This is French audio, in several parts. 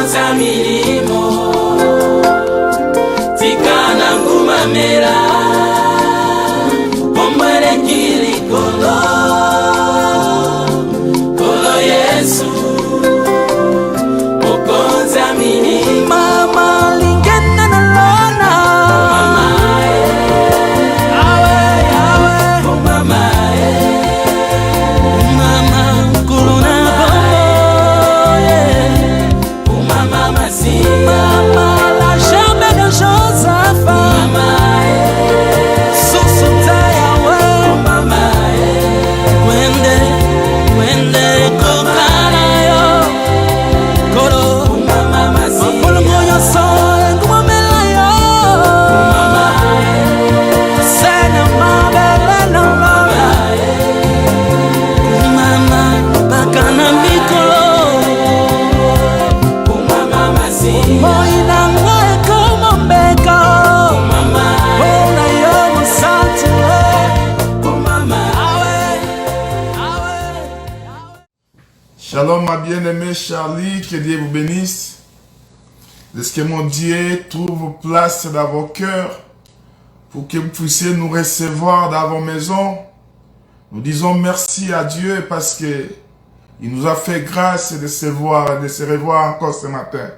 Okoza milimo Tikana ngumamela Omwele kilikolo Kolo Yesu Okoza milimo Mama lingena na lona Mama Mama, la jambe de Joseph. Mama, Susuta Yahweh. Mama, Wende, Kokana yo. Koro, Mama, Mapolo moyo so, Ngumamela yo. Mama, Sena mabele no mama. Mama, Bakana mikolo. Moina ngoe como mbeka Mama Ona yo musantu Mama Shalom ma bien-aimée Charlie, que Dieu vous bénisse. Laisse que mon Dieu trouve place dans vos cœurs pour que vous puissiez nous recevoir dans vos maisons. Nous disons merci à Dieu parce que il nous a fait grâce de se voir, de se revoir encore ce matin.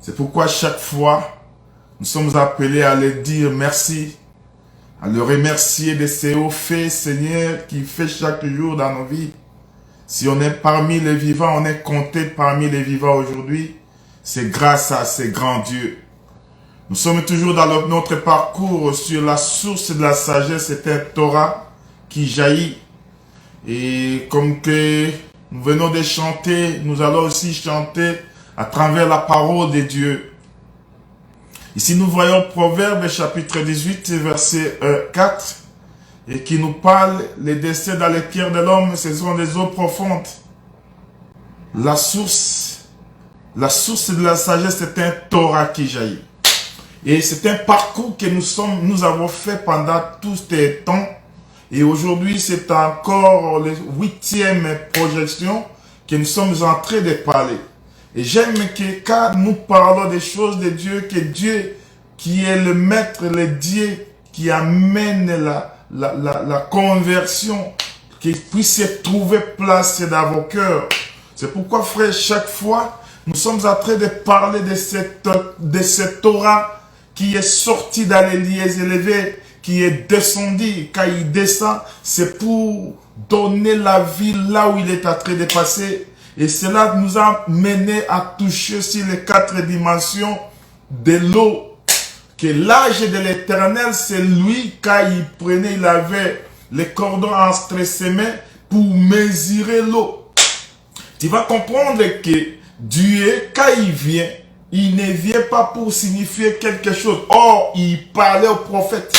C'est pourquoi chaque fois, nous sommes appelés à le dire merci, à le remercier de ces hauts faits, Seigneur, qu'il fait chaque jour dans nos vies. Si on est parmi les vivants, on est compté parmi les vivants aujourd'hui, c'est grâce à ces grands dieux. Nous sommes toujours dans notre parcours sur la source de la sagesse, c'est un Torah qui jaillit. Et comme que nous venons de chanter, nous allons aussi chanter à travers la parole de Dieu. Ici, nous voyons Proverbe chapitre 18, verset 4, et qui nous parle, les décès dans les cœurs de l'homme, ce sont des eaux profondes. La source de la sagesse, c'est un Torah qui jaillit. Et c'est un parcours que nous avons fait pendant tout ce temps. Et aujourd'hui, c'est encore la 8e projection que nous sommes en train de parler. Et j'aime que quand nous parlons des choses de Dieu, que Dieu qui est le maître, le Dieu qui amène la conversion, qu'il puisse trouver place dans vos cœurs. C'est pourquoi, frère, chaque fois, nous sommes en train de parler de cette Torah qui est sorti dans les lieux élevés, qui est descendu. Quand il descend, c'est pour donner la vie là où il est en train de passer. Et cela nous a mené à toucher sur les 4 dimensions de l'eau. Que l'âge de l'Éternel, c'est lui, quand il avait les cordons entre ses mains pour mesurer l'eau. Tu vas comprendre que Dieu, quand il vient, il ne vient pas pour signifier quelque chose. Or, il parlait au prophète.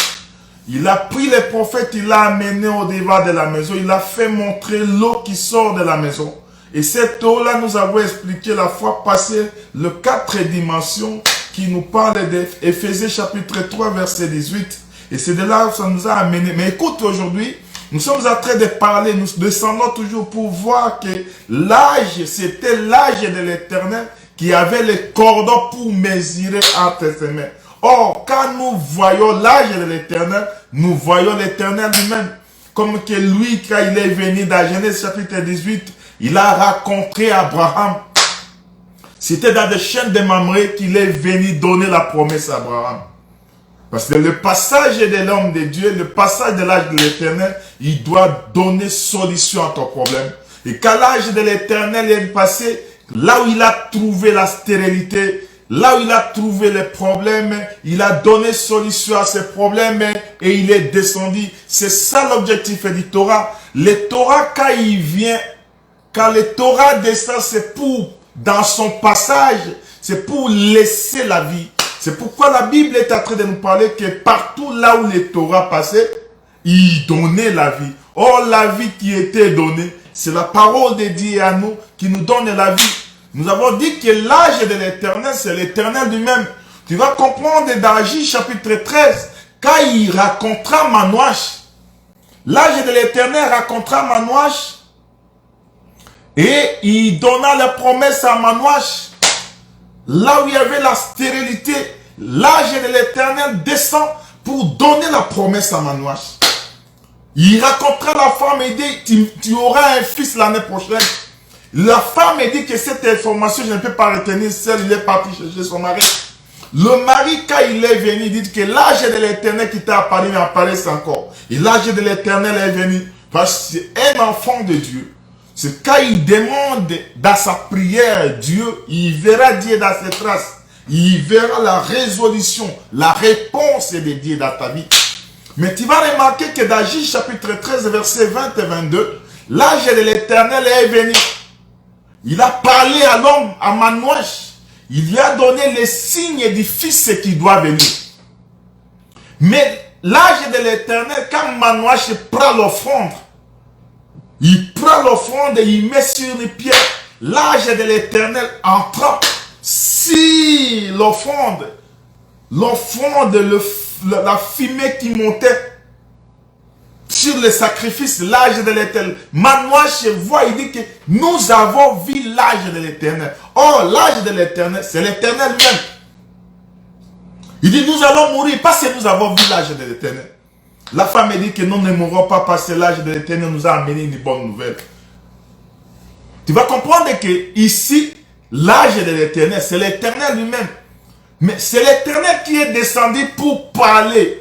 Il a pris les prophètes, il l'a amené au devant de la maison. Il a fait montrer l'eau qui sort de la maison. Et cette eau-là, nous avons expliqué la fois passée, le 4 dimensions qui nous parle d'Éphésiens chapitre 3, verset 18. Et c'est de là que ça nous a amené. Mais écoute, aujourd'hui, nous sommes en train de parler, nous descendons toujours pour voir que l'âge, c'était l'âge de l'Éternel qui avait les cordons pour mesurer entre ses mains. Or, quand nous voyons l'âge de l'Éternel, nous voyons l'Éternel lui-même. Comme que lui, quand il est venu dans Genèse chapitre 18, il a rencontré Abraham. C'était dans des chaînes de Mamré qu'il est venu donner la promesse à Abraham. Parce que le passage de l'homme de Dieu, le passage de l'âge de l'Éternel, il doit donner solution à ton problème. Et quand l'âge de l'Éternel est passé, là où il a trouvé la stérilité, là où il a trouvé les problèmes, il a donné solution à ces problèmes et il est descendu. C'est ça l'objectif du Torah. Le Torah, quand il vient, quand le Torah descend, c'est pour, dans son passage, c'est pour laisser la vie. C'est pourquoi la Bible est en train de nous parler que partout là où le Torah passait, il donnait la vie. Or, la vie qui était donnée, c'est la parole de Dieu à nous qui nous donne la vie. Nous avons dit que l'âge de l'Éternel, c'est l'Éternel lui-même. Tu vas comprendre dans Agis chapitre 13, quand il racontera Manouach, l'âge de l'Éternel racontera Manouach, et il donna la promesse à Manouach. là où il y avait la stérilité, l'âge de l'Éternel descend pour donner la promesse à Manoach. Il racontera à la femme et dit, tu auras un fils l'année prochaine. La femme dit que cette information, je ne peux pas retenir seule, il est parti chercher son mari. Le mari, quand il est venu, il dit que l'âge de l'Éternel qui t'a apparu m'apparaît encore. Et l'âge de l'Éternel est venu parce que c'est un enfant de Dieu. C'est quand il demande dans sa prière Dieu, il verra Dieu dans ses traces. Il verra la résolution, la réponse de Dieu dans ta vie. Mais tu vas remarquer que dans Juge chapitre 13, versets 20 et 22, l'âge de l'Éternel est venu. Il a parlé à l'homme, à Manoach. Il lui a donné les signes du fils qui doit venir. Mais l'âge de l'Éternel, quand Manoach prend l'offrande, il prend l'offrande et il met sur les pieds. L'âge de l'Éternel entra. Si l'offrande, la fumée qui montait sur le sacrifice, l'âge de l'Éternel. Manoach voit, il dit que nous avons vu l'âge de l'Éternel. Or, l'âge de l'Éternel, c'est l'Éternel même. Il dit, nous allons mourir parce que nous avons vu l'âge de l'Éternel. La femme dit que nous ne mourrons pas parce que l'âge de l'Éternel nous a amené une bonne nouvelle. Tu vas comprendre que ici, l'âge de l'Éternel, c'est l'Éternel lui-même. Mais c'est l'Éternel qui est descendu pour parler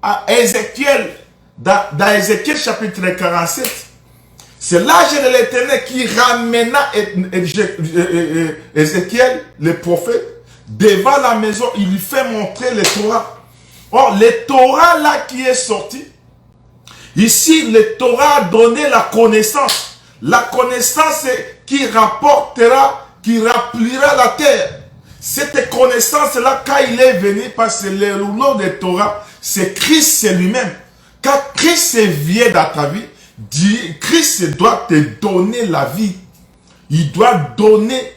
à Ézéchiel, dans Ézéchiel chapitre 47, c'est l'âge de l'Éternel qui ramena Ézéchiel, le prophète, devant la maison. Il lui fait montrer le Torah. Or, le Torah là qui est sorti, ici, le Torah a donné la connaissance. La connaissance qui rapportera, qui remplira la terre. Cette connaissance-là, quand il est venu, parce que le rouleau de Torah, c'est Christ lui-même. Quand Christ vient dans ta vie, Christ doit te donner la vie. Il doit donner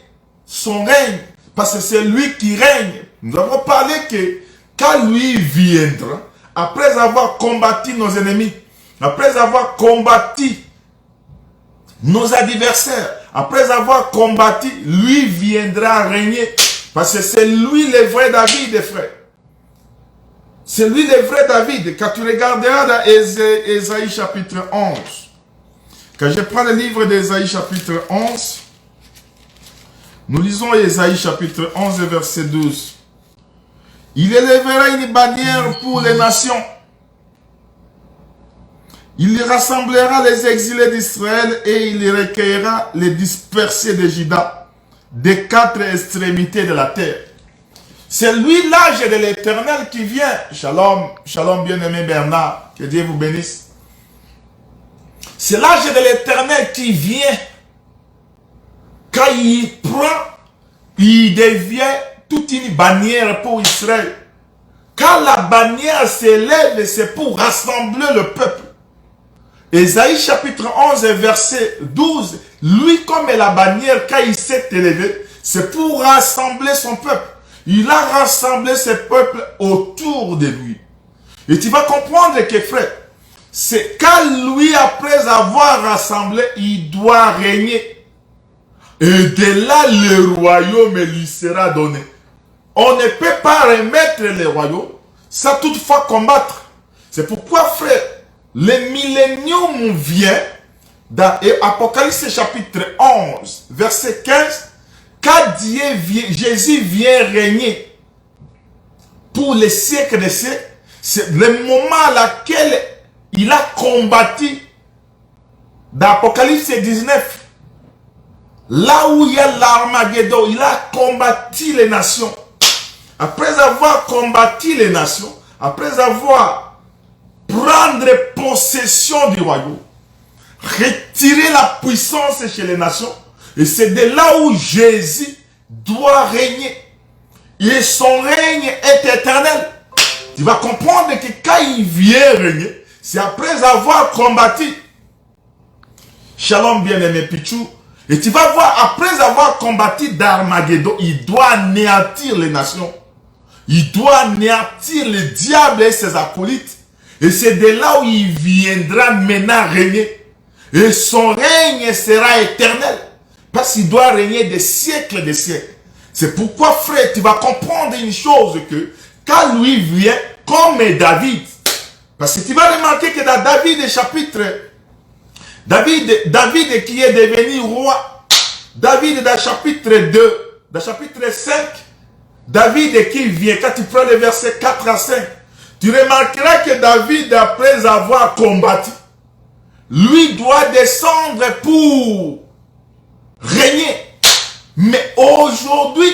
son règne. Parce que c'est lui qui règne. Nous avons parlé que quand lui viendra, après avoir combattu nos ennemis, après avoir combattu nos adversaires, après avoir combattu, lui viendra régner. Parce que c'est lui le vrai David, frère. C'est lui le vrai David. Quand tu regarderas dans Ésaïe chapitre 11, quand je prends le livre d'Ésaïe chapitre 11, nous lisons Ésaïe chapitre 11 verset 12. Il élèvera une bannière pour les nations. Il rassemblera les exilés d'Israël et il recueillera les dispersés de Juda, des quatre extrémités de la terre. C'est lui l'âge de l'Éternel qui vient. Shalom, shalom bien-aimé Bernard, que Dieu vous bénisse. C'est l'âge de l'Éternel qui vient. Quand il prend, il devient toute une bannière pour Israël. Quand la bannière s'élève, c'est pour rassembler le peuple. Ésaïe chapitre 11 verset 12, lui comme la bannière, quand il s'est élevé, c'est pour rassembler son peuple. Il a rassemblé ce peuple autour de lui. Et tu vas comprendre que frère, c'est quand lui, après avoir rassemblé, il doit régner. Et de là, le royaume lui sera donné. On ne peut pas remettre le royaume sans toutefois combattre. C'est pourquoi frère, le millénium vient dans Apocalypse chapitre 11, verset 15. Quand Jésus vient régner pour les siècles des siècles, c'est le moment à lequel il a combattu dans Apocalypse 19. Là où il y a l'Armageddon, il a combattu les nations. Après avoir combattu les nations, après avoir prendre possession du royaume, retirer la puissance chez les nations, et c'est de là où Jésus doit régner. Et son règne est éternel. Tu vas comprendre que quand il vient régner, c'est après avoir combattu. Shalom bien-aimé Pichou. Et tu vas voir, après avoir combattu d'Armageddon, il doit anéantir les nations. Il doit anéantir le diable et ses acolytes. Et c'est de là où il viendra maintenant régner. Et son règne sera éternel. Parce qu'il doit régner des siècles et des siècles. C'est pourquoi, frère, tu vas comprendre une chose que quand lui vient, comme David, parce que tu vas remarquer que dans David, chapitre, David qui est devenu roi, David dans chapitre 2, dans chapitre 5, David qui vient, quand tu prends les versets 4 à 5, tu remarqueras que David, après avoir combattu, lui doit descendre pour régner. Mais aujourd'hui,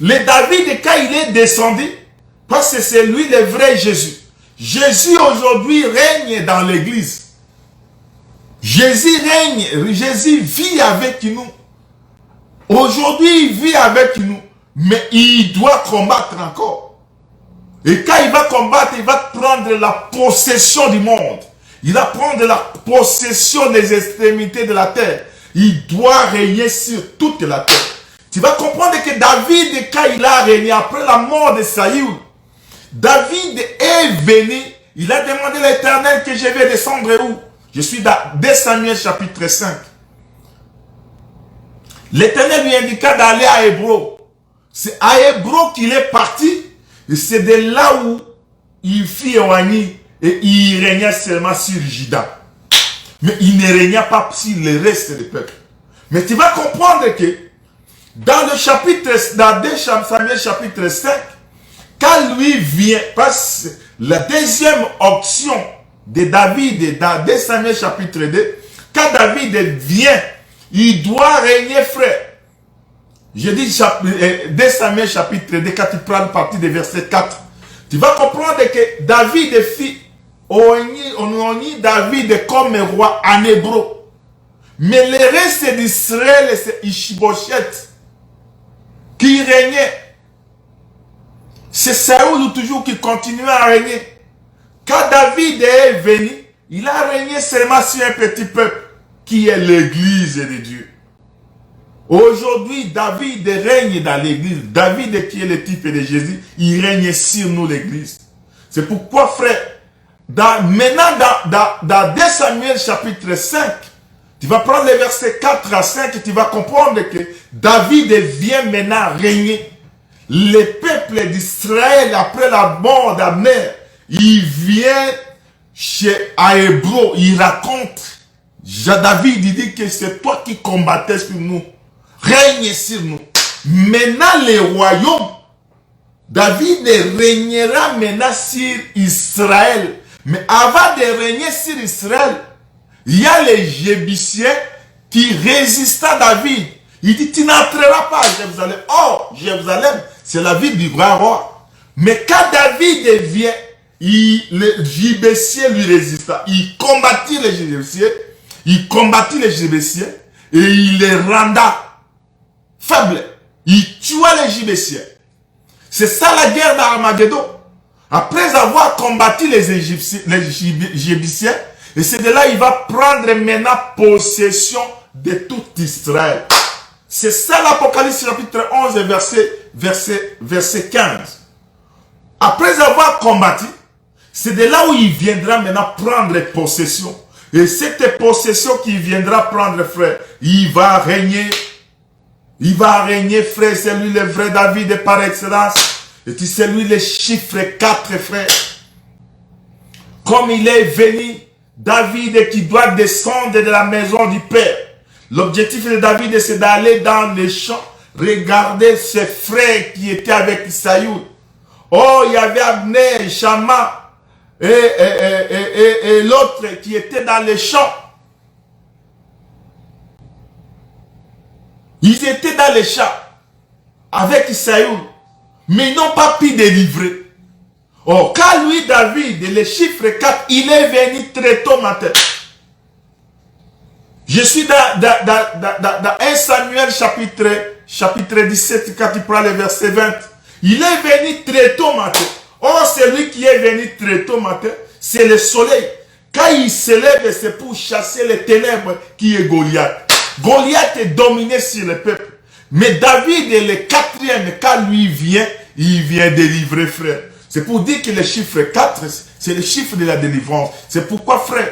le David, quand il est descendu, parce que c'est lui le vrai Jésus. Jésus aujourd'hui règne dans l'église. Jésus règne, Jésus vit avec nous. Aujourd'hui, il vit avec nous. Mais il doit combattre encore. Et quand il va combattre, il va prendre la possession du monde. Il va prendre la possession des extrémités de la terre. Il doit régner sur toute la terre. Tu vas comprendre que David, quand il a régné après la mort de Saül, David est venu, il a demandé à l'Éternel que je vais descendre où? Je suis dans 2 Samuel chapitre 5. L'Éternel lui indiqua d'aller à Hébron. C'est à Hébron qu'il est parti. Et c'est de là où il fit éloigner et il régna seulement sur Juda. Mais il ne régna pas sur le reste des peuples. Mais tu vas comprendre que dans le chapitre, dans 2 Samuel chapitre 5, quand lui vient, parce que la deuxième option de David dans 2 Samuel chapitre 2, quand David vient, il doit régner, frère. Je dis 2 Samuel chapitre 2, quand tu prends partie des versets 4, tu vas comprendre que David fit on y David comme roi en hébreu. Mais le reste d'Israël, c'est Ishbosheth qui régnait. C'est Saül toujours qui continuait à régner. Quand David est venu, il a régné seulement sur un petit peuple qui est l'église de Dieu. Aujourd'hui, David règne dans l'église. David qui est le type de Jésus, il règne sur nous l'église. C'est pourquoi, frère, maintenant dans 2 Samuel chapitre 5, tu vas prendre les versets 4 à 5 et tu vas comprendre que David vient maintenant régner. Les peuples d'Israël, après la mort d'Abner, il vient à Hébron, il raconte. David il dit que c'est toi qui combattais sur nous. Règne sur nous. Maintenant les royaumes, David régnera maintenant sur Israël. Mais avant de régner sur Israël, il y a les Jébusiens qui résistent à David. Il dit, tu n'entreras pas à Jérusalem. Oh, Jérusalem, c'est la ville du grand roi. Mais quand David vient, les Jébusiens lui résista. Il combattit les Jébusiens. Il combattit les Jébusiens. Et il les renda faibles. Il tua les Jébusiens. C'est ça la guerre d'Armageddon. Après avoir combattu les Jébusiens, et c'est de là il va prendre maintenant possession de tout Israël. C'est ça l'Apocalypse chapitre 11 verset 15. Après avoir combattu, c'est de là où il viendra maintenant prendre possession. Et cette possession qu'il viendra prendre, frère, il va régner. Il va régner, frère, c'est lui le vrai David par excellence. Et tu sais, lui, le chiffre 4, frère. Comme il est venu, David qui doit descendre de la maison du Père. L'objectif de David, c'est d'aller dans les champs, regarder ses frères qui étaient avec Saül. Oh, il y avait Abner, Shama et l'autre qui était dans les champs. Ils étaient dans les champs avec Saül. Mais ils n'ont pas pu délivrer. Oh, quand lui, David, le chiffre 4, il est venu très tôt matin. Je suis dans 1 Samuel chapitre 17, quand tu prends le verset 20. Il est venu très tôt matin. Oh, celui qui est venu très tôt matin, c'est le soleil. Quand il se lève, c'est pour chasser les ténèbres qui est Goliath. Goliath est dominé sur le peuple. Mais David est le quatrième. Quand lui vient, il vient délivrer, frère. C'est pour dire que le chiffre 4, c'est le chiffre de la délivrance. C'est pourquoi, frère,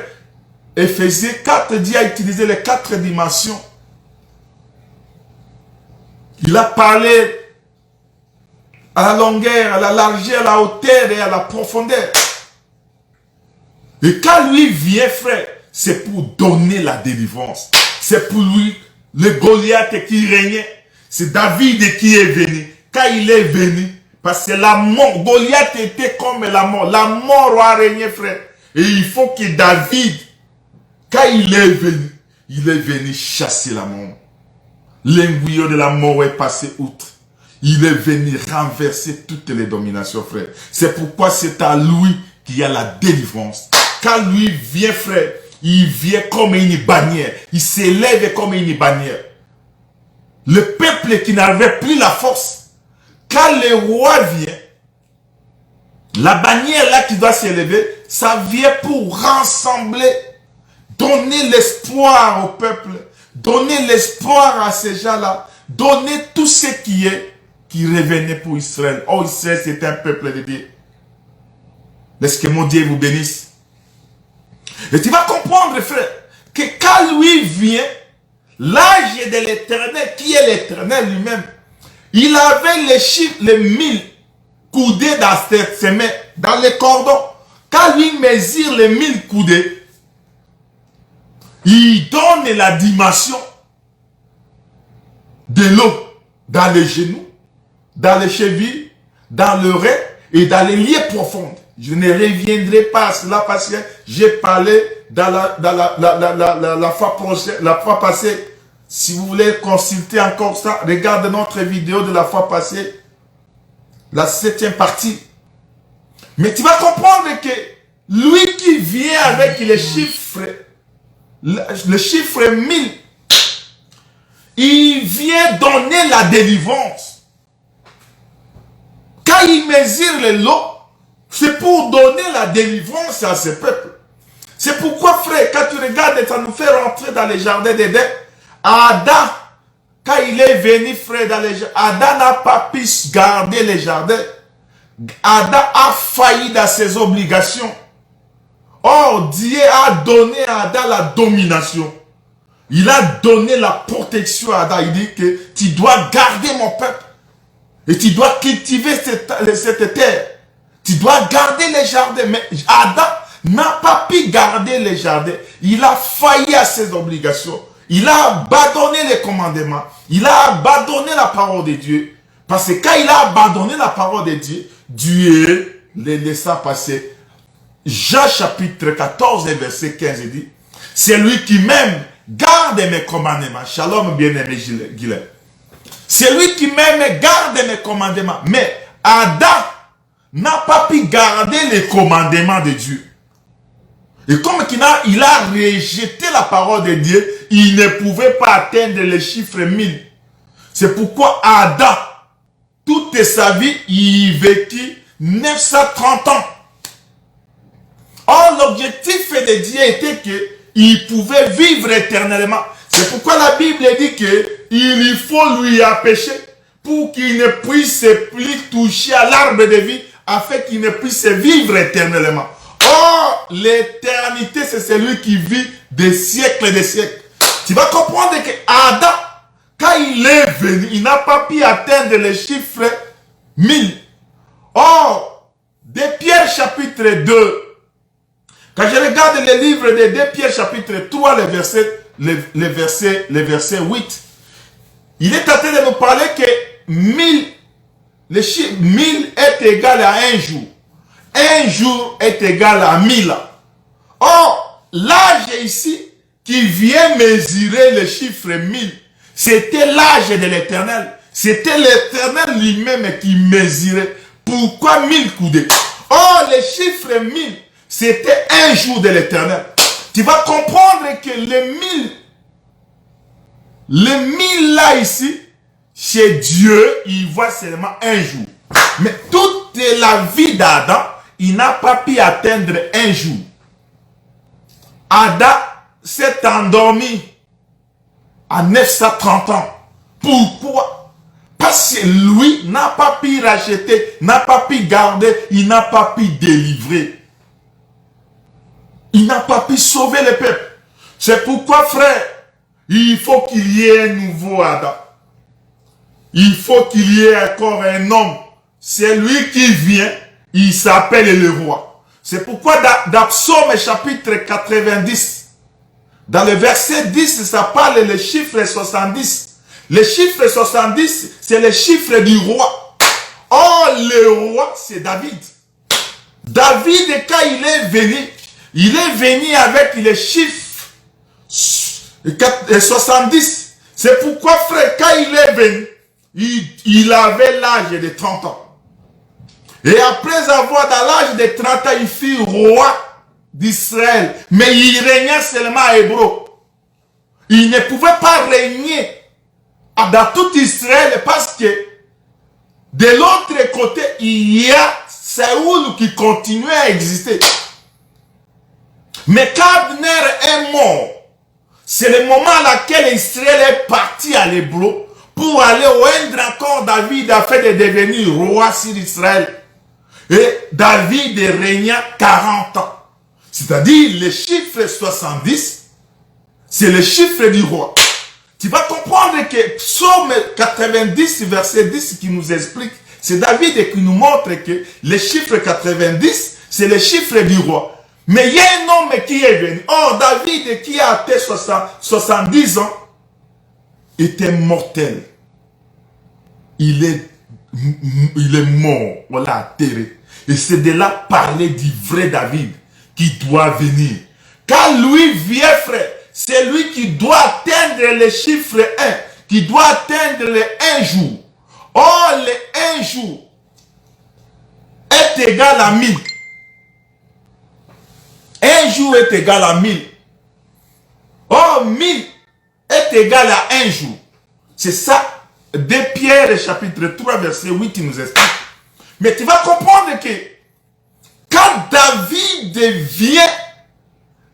Éphésiens 4 dit à utiliser les 4 dimensions Il a parlé à la longueur, à la largeur, à la hauteur et à la profondeur. Et quand lui vient, frère, c'est pour donner la délivrance. C'est pour lui, le Goliath qui régnait. C'est David qui est venu. Quand il est venu, parce que la mort, Goliath était comme la mort. La mort a régné, frère. Et il faut que David, quand il est venu chasser la mort. L'aiguillon de la mort est passé outre. Il est venu renverser toutes les dominations, frère. C'est pourquoi c'est à lui qu'il y a la délivrance. Quand lui vient, frère, il vient comme une bannière. Il s'élève comme une bannière. Le peuple qui n'avait plus la force, quand le roi vient, la bannière là qui doit s'élever, ça vient pour rassembler, donner l'espoir au peuple, donner l'espoir à ces gens-là, donner tout ce qui revenait pour Israël. Oh, Israël, c'est un peuple de Dieu. Laisse que mon Dieu vous bénisse. Et tu vas comprendre, frère, que quand lui vient, l'âge de l'éternel, qui est l'éternel lui-même, il avait les chiffres, les 1000 coudées dans ses mains, dans les cordons. Quand lui mesure les 1000 coudées, il donne la dimension de l'eau dans les genoux, dans les chevilles, dans le rein et dans les lieux profonds. Je ne reviendrai pas à cela parce que j'ai parlé dans la fois passée. Si vous voulez consulter encore ça, regardez notre vidéo de la fois passée, la 7e partie. Mais tu vas comprendre que lui qui vient avec les chiffres, le chiffre 1000, il vient donner la délivrance. Quand il mesure les lots, c'est pour donner la délivrance à ce peuple. C'est pourquoi, frère, quand tu regardes, ça nous fait rentrer dans les jardins d'Éden. Adam, quand il est venu, frère, dans les jardins, Adam n'a pas pu garder les jardins. Adam a failli dans ses obligations. Or, Dieu a donné à Adam la domination. Il a donné la protection à Adam. Il dit que tu dois garder mon peuple. Et tu dois cultiver cette terre. Tu dois garder les jardins. Mais Adam n'a pas pu garder les jardins. Il a failli à ses obligations. Il a abandonné les commandements. Il a abandonné la parole de Dieu. Parce que quand il a abandonné la parole de Dieu, Dieu les laissa passer. Jean chapitre 14 verset 15 dit, c'est lui qui m'aime, garde mes commandements. Shalom bien-aimé Guilhem. C'est lui qui m'aime, garde mes commandements. Mais Adam n'a pas pu garder les commandements de Dieu. Et comme il a rejeté la parole de Dieu, il ne pouvait pas atteindre le chiffre 1000. C'est pourquoi Adam, toute sa vie, il vécut 930 ans. Or, l'objectif de Dieu était qu'il pouvait vivre éternellement. C'est pourquoi la Bible dit qu'il faut lui empêcher pour qu'il ne puisse plus toucher à l'arbre de vie afin qu'il ne puisse vivre éternellement. Or, l'éternité, c'est celui qui vit des siècles et des siècles. Tu vas comprendre que Adam, quand il est venu, il n'a pas pu atteindre le chiffre 1000. Or, de Pierre chapitre 2, quand je regarde le livre de 2 Pierre chapitre 3, le verset 8, il est en train de nous parler que 1000, le chiffre 1000 est égal à un jour. Un jour est égal à 1000 ans. Or, l'âge ici, qui vient mesurer le chiffre 1000, c'était l'âge de l'éternel. C'était l'éternel lui-même qui mesurait. Pourquoi 1000 coudées? Or, le chiffre 1000, c'était un jour de l'éternel. Tu vas comprendre que le 1000 là ici, chez Dieu, il voit seulement un jour. Mais toute la vie d'Adam, il n'a pas pu atteindre un jour. Adam s'est endormi à 930 ans. Pourquoi? Parce que lui n'a pas pu racheter, n'a pas pu garder, il n'a pas pu délivrer. Il n'a pas pu sauver le peuple. C'est pourquoi, frère, il faut qu'il y ait un nouveau Adam. il faut qu'il y ait encore un homme. C'est lui qui vient, il s'appelle le roi. C'est pourquoi dans Psaume chapitre 90, dans le verset 10, ça parle le chiffre 70. Le chiffre 70, c'est le chiffre du roi. Or, le roi, c'est David. David, quand il est venu avec le chiffre 70. C'est pourquoi, frère, quand il est venu, il avait l'âge de 30 ans. Et après avoir dans l'âge de 30 ans, il fut roi d'Israël. Mais il régnait seulement à Hébreu. Il ne pouvait pas régner dans tout Israël parce que de l'autre côté, il y a Saoul qui continuait à exister. Mais quand Abner est mort, c'est le moment à lequel Israël est parti à l'Hébreu pour aller oindre encore David afin de devenir roi sur Israël. Et David régna 40 ans. C'est-à-dire le chiffre 70, c'est le chiffre du roi. Tu vas comprendre que Psaume 90, verset 10 qui nous explique, c'est David qui nous montre que le chiffre 90, c'est le chiffre du roi. Mais il y a un homme qui est venu. Or, David qui a atteint 70 ans, était mortel. Il est mort, on l'a enterré. Et c'est de là parler du vrai David qui doit venir. Quand lui vient, frère, c'est lui qui doit atteindre le chiffre 1, qui doit atteindre le 1 jour. Or, le 1 jour est égal à 1000. 1 jour est égal à 1000. Or, 1000 est égal à 1 jour. C'est ça, 2 Pierre chapitre 3, verset 8 qui nous explique. Mais tu vas comprendre que quand David vient,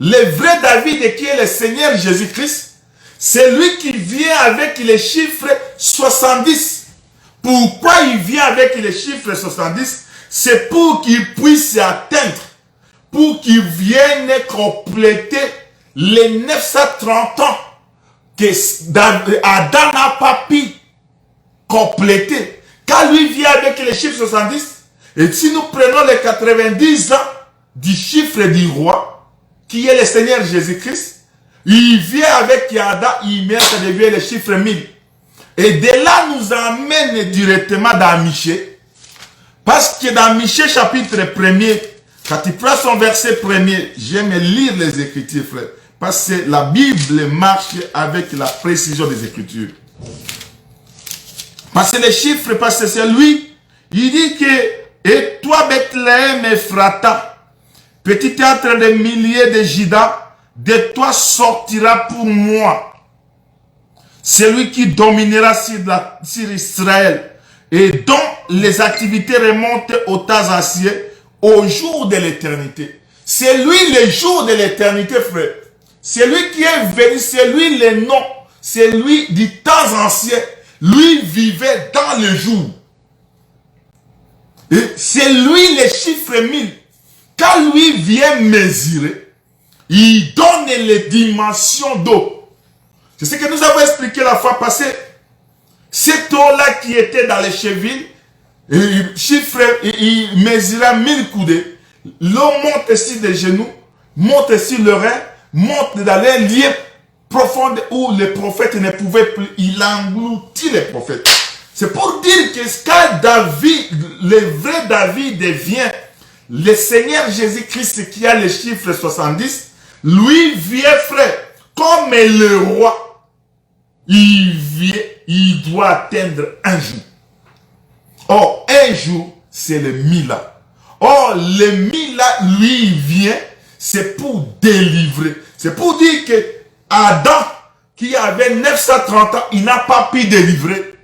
le vrai David qui est le Seigneur Jésus-Christ, c'est lui qui vient avec les chiffres 70. Pourquoi il vient avec les chiffres 70? C'est pour qu'il puisse atteindre, pour qu'il vienne compléter les 930 ans que Adam n'a pas pu compléter. Quand lui vient avec les chiffres 70, et si nous prenons les 90 ans du chiffre du roi, qui est le Seigneur Jésus-Christ, il vient avec Adam, il met, ça devient le chiffre 1000. Et de là nous amène directement dans Michée. Parce que dans Michée chapitre 1er, quand tu prends son verset 1er, j'aime lire les Écritures, frère. Parce que la Bible marche avec la précision des Écritures. Parce que les chiffres, parce que c'est lui, il dit que, et toi Bethléem Ephrata, petit théâtre de milliers de Juda, de toi sortira pour moi celui qui dominera sur Israël et dont les activités remontent au temps ancien, au jour de l'éternité. C'est lui le jour de l'éternité, frère. C'est lui qui est venu, c'est lui le nom, c'est lui du temps ancien. Lui vivait dans le jour. Et c'est lui le chiffre 1000. Quand lui vient mesurer, il donne les dimensions d'eau. C'est ce que nous avons expliqué la fois passée. Cette eau-là qui était dans les chevilles, il mesura 1000 coudées. L'eau monte sur les genoux, monte sur le rein, monte dans les lieux profonds où les prophètes ne pouvaient plus. Il engloutit les prophètes. C'est pour dire que quand David, le vrai David vient, le Seigneur Jésus-Christ qui a le chiffre 70, lui vient, frère, comme le roi. Il vient, il doit atteindre un jour. Or, un jour, c'est le Mila. Or, le Mila, lui, vient, c'est pour délivrer. C'est pour dire que Adam, qui avait 930 ans, il n'a pas pu délivrer.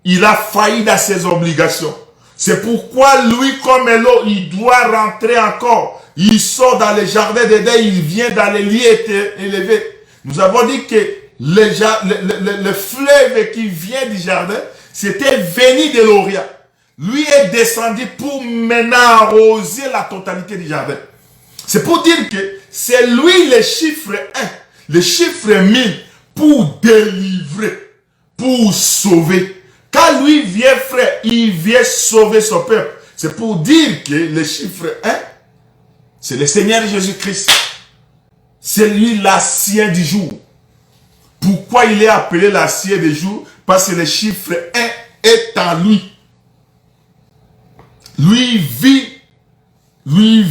Il a failli dans ses obligations. C'est pourquoi lui, comme l'eau, il doit rentrer encore. Il sort dans le jardin d'Éden, il vient dans les lieux élevés. Nous avons dit que le fleuve qui vient du jardin, c'était venu de l'Orient. Lui est descendu pour maintenant arroser la totalité du jardin. C'est pour dire que c'est lui le chiffre 1, le chiffre 1000 pour délivrer, pour sauver. Quand lui vient, frère, il vient sauver son peuple. C'est pour dire que le chiffre 1, c'est le Seigneur Jésus-Christ. C'est lui l'ancien du jour. Pourquoi il est appelé l'ancien du jour? Parce que le chiffre 1 est en lui. Lui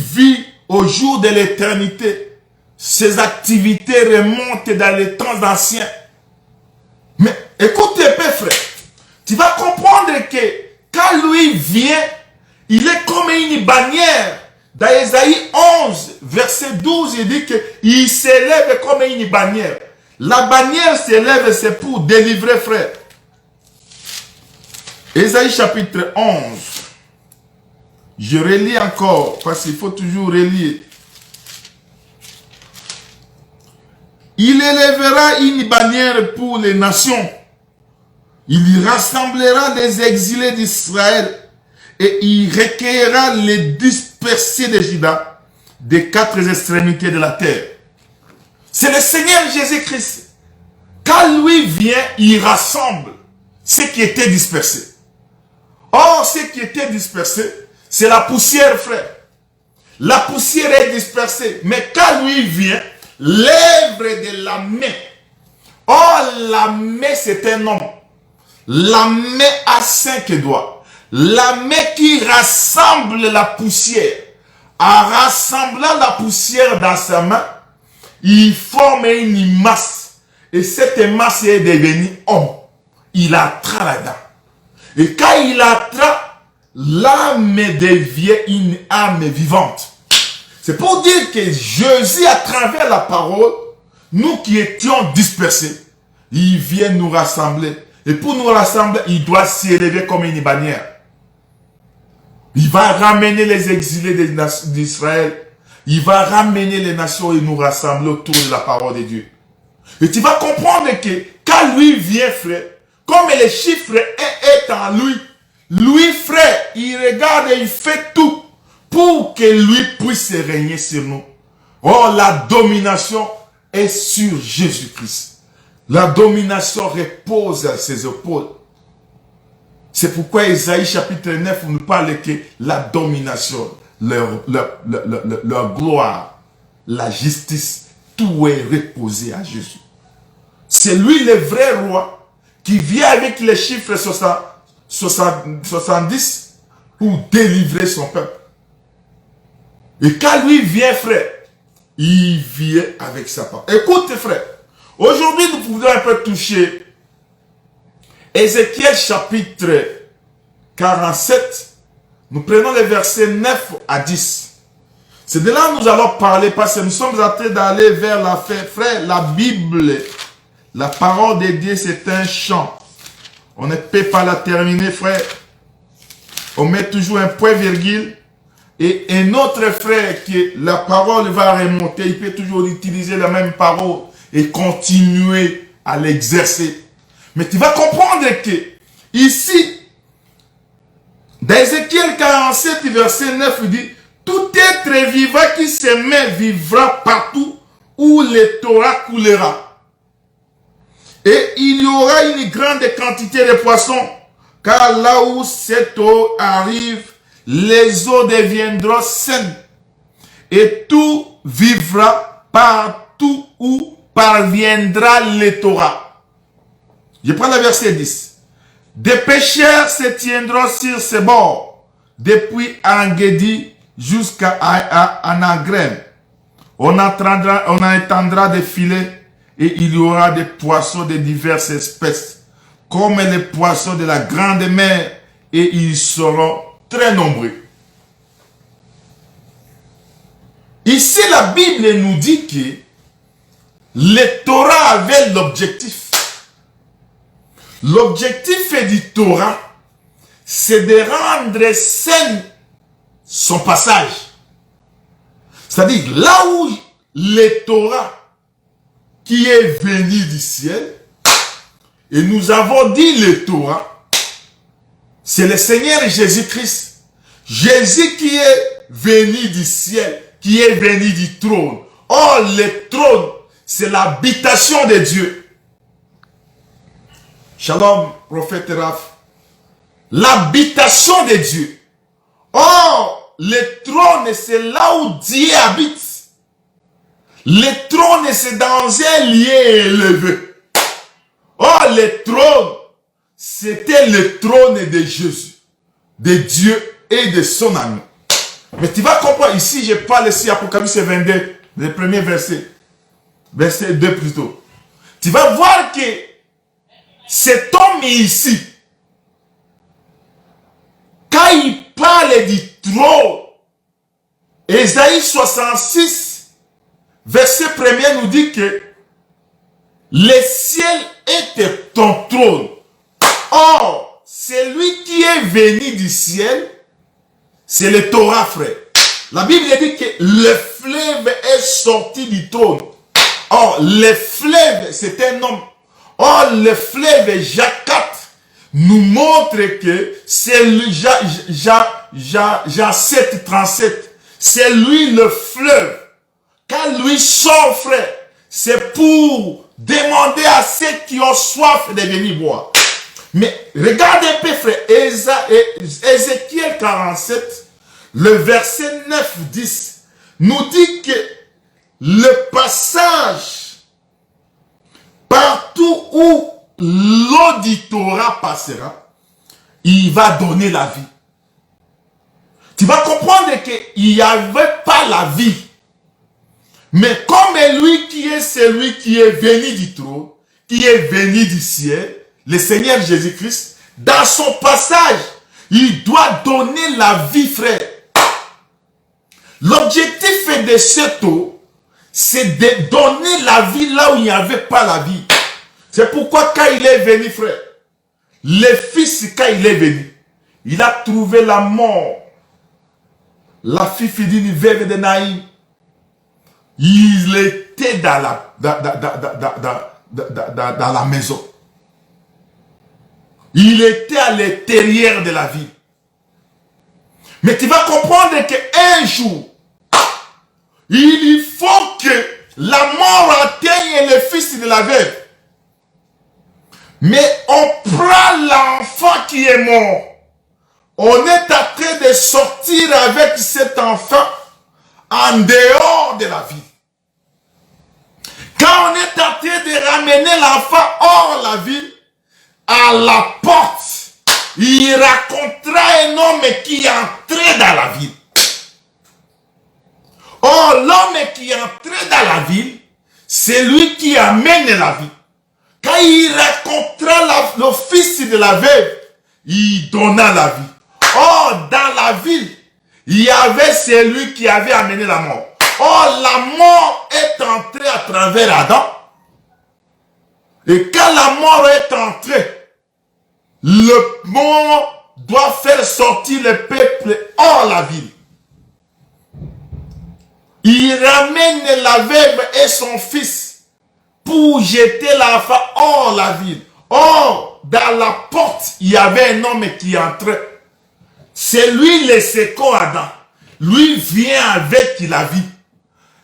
vit au jour de l'éternité. Ses activités remontent dans les temps anciens. Mais écoutez, frère, tu vas comprendre que quand lui vient, il est comme une bannière. Dans Ésaïe 11, verset 12, il dit qu'il s'élève comme une bannière. La bannière s'élève, c'est pour délivrer, frère. Ésaïe chapitre 11. Je relis encore, parce qu'il faut toujours relire. Il élèvera une bannière pour les nations. Il rassemblera les exilés d'Israël et il recueillera les dispersés de Juda des quatre extrémités de la terre. C'est le Seigneur Jésus-Christ. Quand lui vient, il rassemble ceux qui étaient dispersés. Or, ceux qui étaient dispersés, c'est la poussière, frère. La poussière est dispersée. Mais quand lui vient, l'œuvre de la main. Or, la main, c'est un homme. La main a 5 doigts. La main qui rassemble la poussière. En rassemblant la poussière dans sa main, il forme une masse. Et cette masse est devenue homme. Il attrape là-dedans. Et quand il attrape, l'âme devient une âme vivante. C'est pour dire que Jésus, à travers la parole, nous qui étions dispersés, il vient nous rassembler. Et pour nous rassembler, il doit s'élever comme une bannière. Il va ramener les exilés d'Israël. Il va ramener les nations et nous rassembler autour de la parole de Dieu. Et tu vas comprendre que quand lui vient, frère, comme le chiffre 1 est en lui, lui, frère, il regarde et il fait tout pour que lui puisse régner sur nous. Oh, la domination est sur Jésus-Christ. La domination repose à ses épaules. C'est pourquoi Ésaïe chapitre 9 nous parle que la domination, leur gloire, la justice, tout est reposé à Jésus. C'est lui le vrai roi qui vient avec les chiffres 70 pour délivrer son peuple. Et quand lui vient, frère, il vient avec sa part. Écoute, frère, aujourd'hui nous pouvons un peu toucher Ézéchiel chapitre 47. Nous prenons les versets 9 à 10. C'est de là que nous allons parler parce que nous sommes en train d'aller vers la fin. Frère, la Bible, la parole de Dieu, c'est un chant. On ne peut pas la terminer, frère. On met toujours un point virgule. Et un autre frère, qui la parole va remonter, il peut toujours utiliser la même parole et continuer à l'exercer. Mais tu vas comprendre que ici, dans Ézéchiel 47, verset 9, il dit, tout être vivant qui se met vivra partout où le Torah coulera. Et il y aura une grande quantité de poissons, car là où cette eau arrive, les eaux deviendront saines. Et tout vivra partout où parviendra le Torah. Je prends le verset 10. Des pêcheurs se tiendront sur ses bords, depuis Engedi jusqu'à Anagrem. On étendra des filets et il y aura des poissons de diverses espèces, comme les poissons de la grande mer, et ils seront très nombreux. Ici, la Bible nous dit que le Torah avait l'objectif. L'objectif du Torah, c'est de rendre sain son passage. C'est-à-dire, là où le Torah qui est venu du ciel, et nous avons dit le Torah, c'est le Seigneur Jésus-Christ. Jésus qui est venu du ciel, qui est venu du trône. Or, le trône, c'est l'habitation de Dieu. Shalom, prophète Raph. l'habitation de Dieu. Or, le trône, c'est là où Dieu habite. Le trône, c'est dans un lieu élevé. Or, le trône, c'était le trône de Jésus, de Dieu et de son ami. Mais tu vas comprendre, ici, je parle ici, Apocalypse 22, le premier verset. Verset 2 plutôt. Tu vas voir que cet homme ici, quand il parle du trône, Ésaïe 66, verset 1er nous dit que le ciel était ton trône. Or, celui qui est venu du ciel, c'est le Torah, frère. La Bible dit que le fleuve est sorti du trône. Or, le fleuve, c'est un homme. Or, le fleuve Jacques 4 nous montre que c'est Jean 7, 37. C'est lui le fleuve. Quand lui sort, frère, c'est pour demander à ceux qui ont soif de venir boire. Mais regarde un peu, frère, Ézéchiel 47, le verset 9-10, nous dit que le passage, partout où l'auditorat passera, il va donner la vie. Tu vas comprendre qu'il n'y avait pas la vie. Mais comme lui qui est celui qui est venu du trône, qui est venu du ciel, le Seigneur Jésus-Christ, dans son passage, il doit donner la vie, frère. L'objectif de cette eau, c'est de donner la vie là où il n'y avait pas la vie. C'est pourquoi quand il est venu, frère, le fils, quand il est venu, il a trouvé la mort. La fille d'une veuve de Naïm. Il était dans la maison. Il était à l'intérieur de la ville. Mais tu vas comprendre qu'un jour, il faut que la mort atteigne le fils de la veuve. Mais on prend l'enfant qui est mort. On est en train de sortir avec cet enfant en dehors de la ville. Quand on est en train de ramener l'enfant hors la ville, à la porte, il racontera un homme qui est entré dans la ville. Or, l'homme qui est entré dans la ville, c'est lui qui amène la vie. Quand il racontera le fils de la veuve, il donna la vie. Or, dans la ville, il y avait celui qui avait amené la mort. Or, la mort est entrée à travers Adam. Et quand la mort est entrée, le mort doit faire sortir le peuple hors la ville. Il ramène la veuve et son fils pour jeter l'enfant hors la ville. Or, dans la porte, il y avait un homme qui entrait. C'est lui le second Adam. Lui vient avec la vie.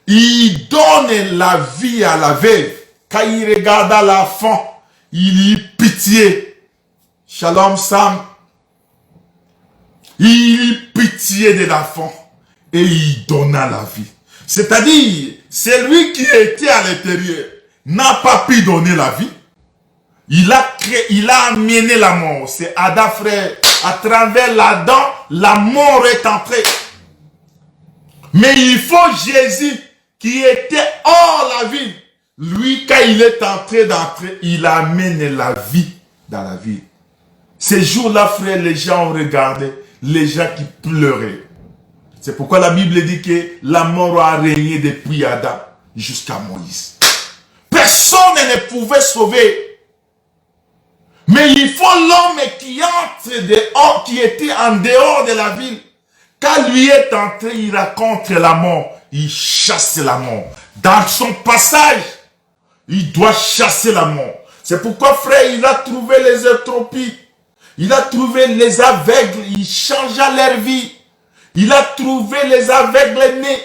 Il donne la vie à la veuve. Quand il regarda l'enfant, il eut pitié. Shalom Sam. Il eut pitié de l'enfant et il donna la vie. C'est-à-dire, celui qui était à l'intérieur n'a pas pu donner la vie. Il a amené la mort. C'est Adam, frère. À travers l'Adam, la mort est entrée. Mais il faut Jésus qui était hors la ville. Lui, quand il est entré d'entrer, il amène la vie dans la vie. Ces jours-là, frère, les gens ont regardé, les gens qui pleuraient. C'est pourquoi la Bible dit que la mort a régné depuis Adam jusqu'à Moïse. Personne ne pouvait sauver. Mais il faut l'homme qui entre dehors, qui était en dehors de la ville. Quand lui est entré, il raconte la mort. Il chasse la mort. Dans son passage, il doit chasser la mort. C'est pourquoi, frère, il a trouvé les eutropies. Il a trouvé les aveugles. Il changea leur vie. Il a trouvé les aveugles nés.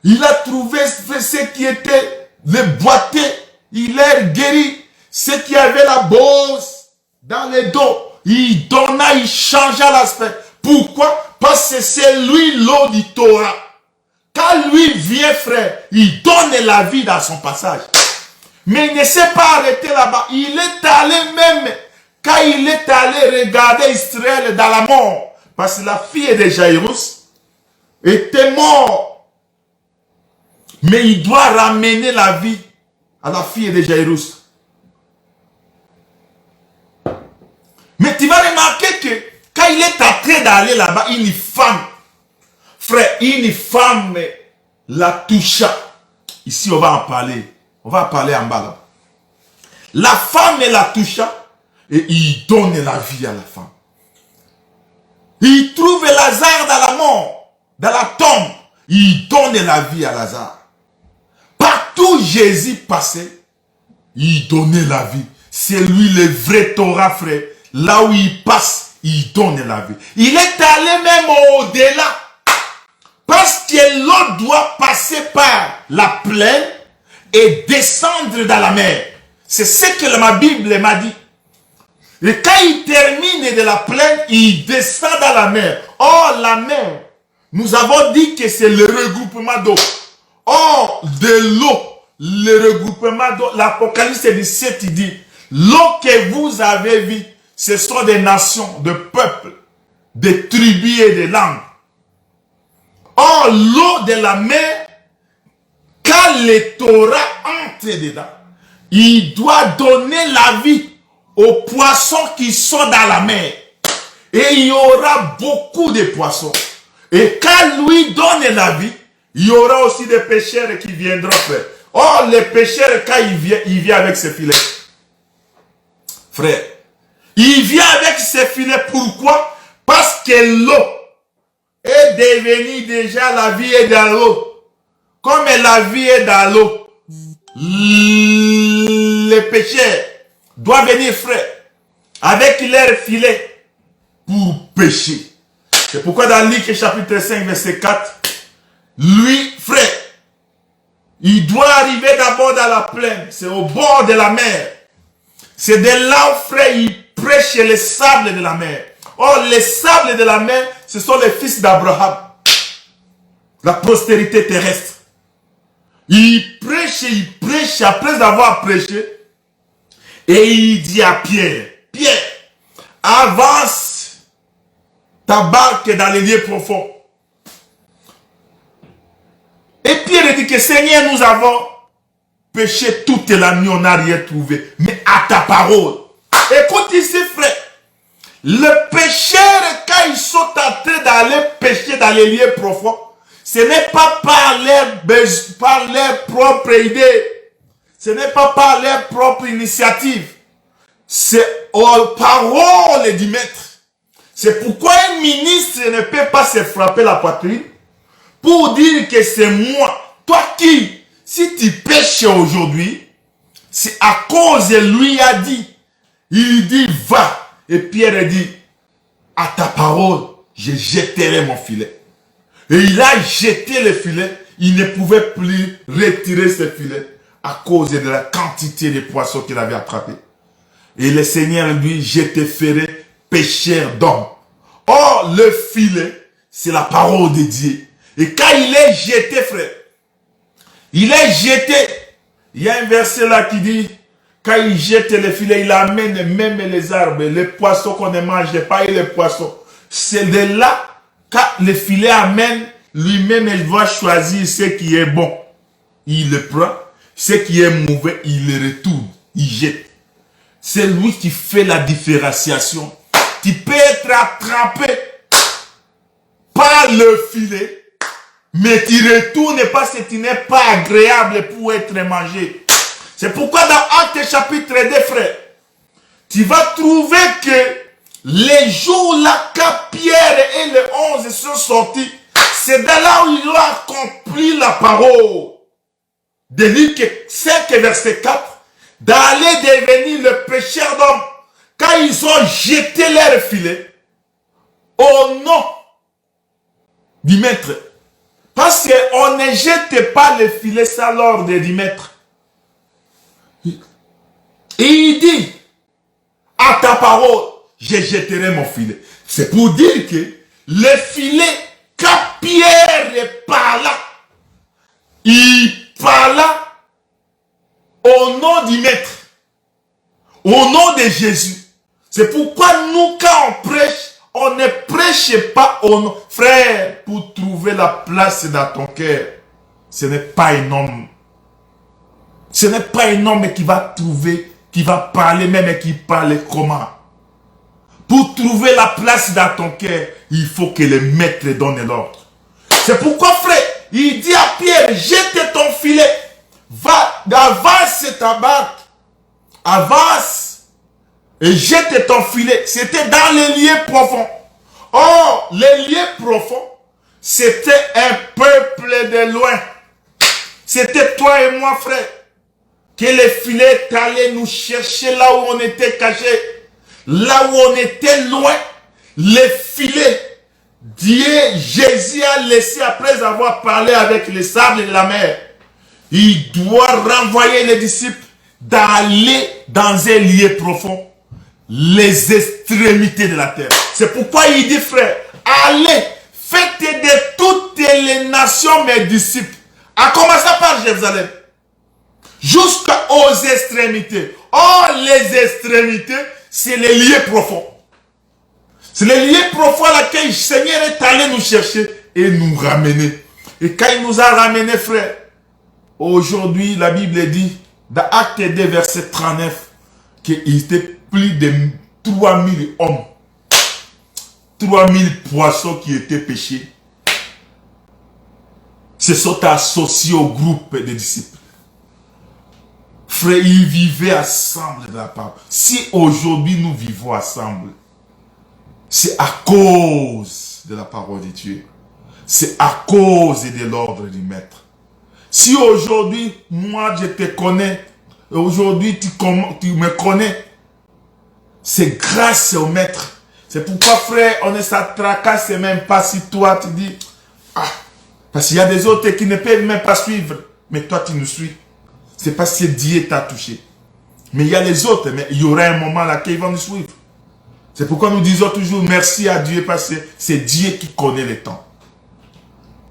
Il a trouvé ceux qui étaient les boiteux. Il les guérit. Ceux qui avaient la bosse dans les dos. il donna, il changea l'aspect. Pourquoi? Parce que c'est lui l'eau du Torah. Quand lui vient, frère, il donne la vie dans son passage. Mais il ne s'est pas arrêté là-bas. Il est allé même, quand il est allé regarder Israël dans la mort, parce que la fille de Jairus était morte. Mais il doit ramener la vie à la fille de Jairus. Mais tu vas remarquer que quand il est en train d'aller là-bas, une femme, frère, une femme la toucha. Ici, on va en parler. On va en parler en bas là. La femme la toucha et il donne la vie à la femme. Il trouve Lazare dans la mort, dans la tombe. Il donne la vie à Lazare. Partout Jésus passait, il donnait la vie. C'est lui le vrai Torah, frère. Là où il passe, il donne la vie. Il est allé même au-delà. Parce que l'eau doit passer par la plaine et descendre dans la mer. C'est ce que ma Bible m'a dit. Et quand il termine de la plaine, il descend dans la mer. Or, la mer, nous avons dit que c'est le regroupement d'eau. Or, de l'eau, le regroupement d'eau, l'Apocalypse 17, il dit, l'eau que vous avez vue, ce sont des nations, des peuples, des tribus et des langues. Or, l'eau de la mer, quand le Torah entre dedans, il doit donner la vie aux poissons qui sont dans la mer. Et il y aura beaucoup de poissons. Et quand lui donne la vie, il y aura aussi des pêcheurs qui viendront faire. Or, les pêcheurs, quand il vient avec ses filets. Frère, il vient avec ses filets. Pourquoi? Parce que l'eau est devenue déjà, la vie est dans l'eau. Comme la vie est dans l'eau, les pêcheurs doivent venir, frère, avec leurs filets pour pêcher. C'est pourquoi dans Luc chapitre 5, verset 4, lui, frère, il doit arriver d'abord dans la plaine, c'est au bord de la mer. C'est de là où, frère, il prêche les sables de la mer. Or, les sables de la mer, ce sont les fils d'Abraham, la postérité terrestre. Il prêche, après avoir prêché, et il dit à Pierre, Pierre, avance ta barque dans les lieux profonds. Et Pierre dit que Seigneur, nous avons péché toute la nuit, on n'a rien trouvé, mais à ta parole. Écoute ici, frère, le pécheur, quand ils sont en train d'aller pécher dans les lieux profonds, ce n'est pas par leur propre idée. Ce n'est pas par leur propre initiative. C'est aux paroles du maître. C'est pourquoi un ministre ne peut pas se frapper la poitrine pour dire que c'est moi. Toi qui, si tu pêches aujourd'hui, c'est à cause de lui a dit. Il dit va. Et Pierre dit à ta parole, je jetterai mon filet. Et il a jeté le filet. Il ne pouvait plus retirer ce filet à cause de la quantité de poissons qu'il avait attrapés. Et le Seigneur lui dit, je te ferai pêcheur d'hommes. Or, le filet, c'est la parole de Dieu. Et quand il est jeté, frère, il est jeté. Il y a un verset là qui dit, quand il jette le filet, il amène même les arbres, les poissons qu'on ne mange pas et les poissons. C'est de là, quand le filet amène, lui-même, il va choisir ce qui est bon. Il le prend. Ce qui est mauvais, il le retourne. Il jette. C'est lui qui fait la différenciation. Tu peux être attrapé par le filet, mais tu ne retournes pas parce que tu n'es pas agréable pour être mangé. C'est pourquoi dans Actes chapitre 2, frère, tu vas trouver que les jours là, quand Pierre et les 11 sont sortis, c'est de là où ils ont accompli la parole. De Luc 5, verset 4, d'aller devenir le pécheur d'hommes. Quand ils ont jeté leur filet, au nom du maître. Parce qu'on ne jette pas le filet sans l'ordre du maître. Et il dit, à ta parole, je jetterai mon filet. C'est pour dire que le filet, quand Pierre parla, il parla au nom du Maître, au nom de Jésus. C'est pourquoi nous, quand on prêche, on ne prêche pas au nom. Frère, pour trouver la place dans ton cœur, ce n'est pas un homme. Ce n'est pas un homme qui va trouver, qui va parler même et qui parle comment. Pour trouver la place dans ton cœur, il faut que le Maître donne l'ordre. C'est pourquoi, frère, il dit à Pierre, jette ton filet, va, avance ta barque, avance et jette ton filet. C'était dans les lieux profonds. Or, les lieux profonds, c'était un peuple de loin. C'était toi et moi, frère, que le filet allait nous chercher là où on était caché, là où on était loin. Le filet, Dieu, Jésus a laissé après avoir parlé avec les sables de la mer. Il doit renvoyer les disciples d'aller dans un lieu profond, les extrémités de la terre. C'est pourquoi il dit, frère, allez, faites de toutes les nations mes disciples, à commencer par Jérusalem, jusqu'aux extrémités. Or, les extrémités, c'est les lieux profonds. C'est les lieux profonds à laquelle le Seigneur est allé nous chercher et nous ramener. Et quand il nous a ramenés, frère, aujourd'hui, la Bible dit, dans Acte 2, verset 39, qu'il était plus de 3000 hommes, 3000 poissons qui étaient pêchés, se sont associés au groupe des disciples. Frère, ils vivaient ensemble dans la parole. Si aujourd'hui nous vivons ensemble, c'est à cause de la parole de Dieu. C'est à cause de l'ordre du Maître. Si aujourd'hui, moi je te connais, aujourd'hui tu me connais, c'est grâce au Maître. C'est pourquoi, frère, on ne s'attracasse même pas si toi tu dis, ah, parce qu'il y a des autres qui ne peuvent même pas suivre, mais toi tu nous suis. C'est parce que Dieu t'a touché. Mais il y a les autres, mais il y aura un moment là qu'ils vont nous suivre. C'est pourquoi nous disons toujours merci à Dieu, parce que c'est Dieu qui connaît le temps.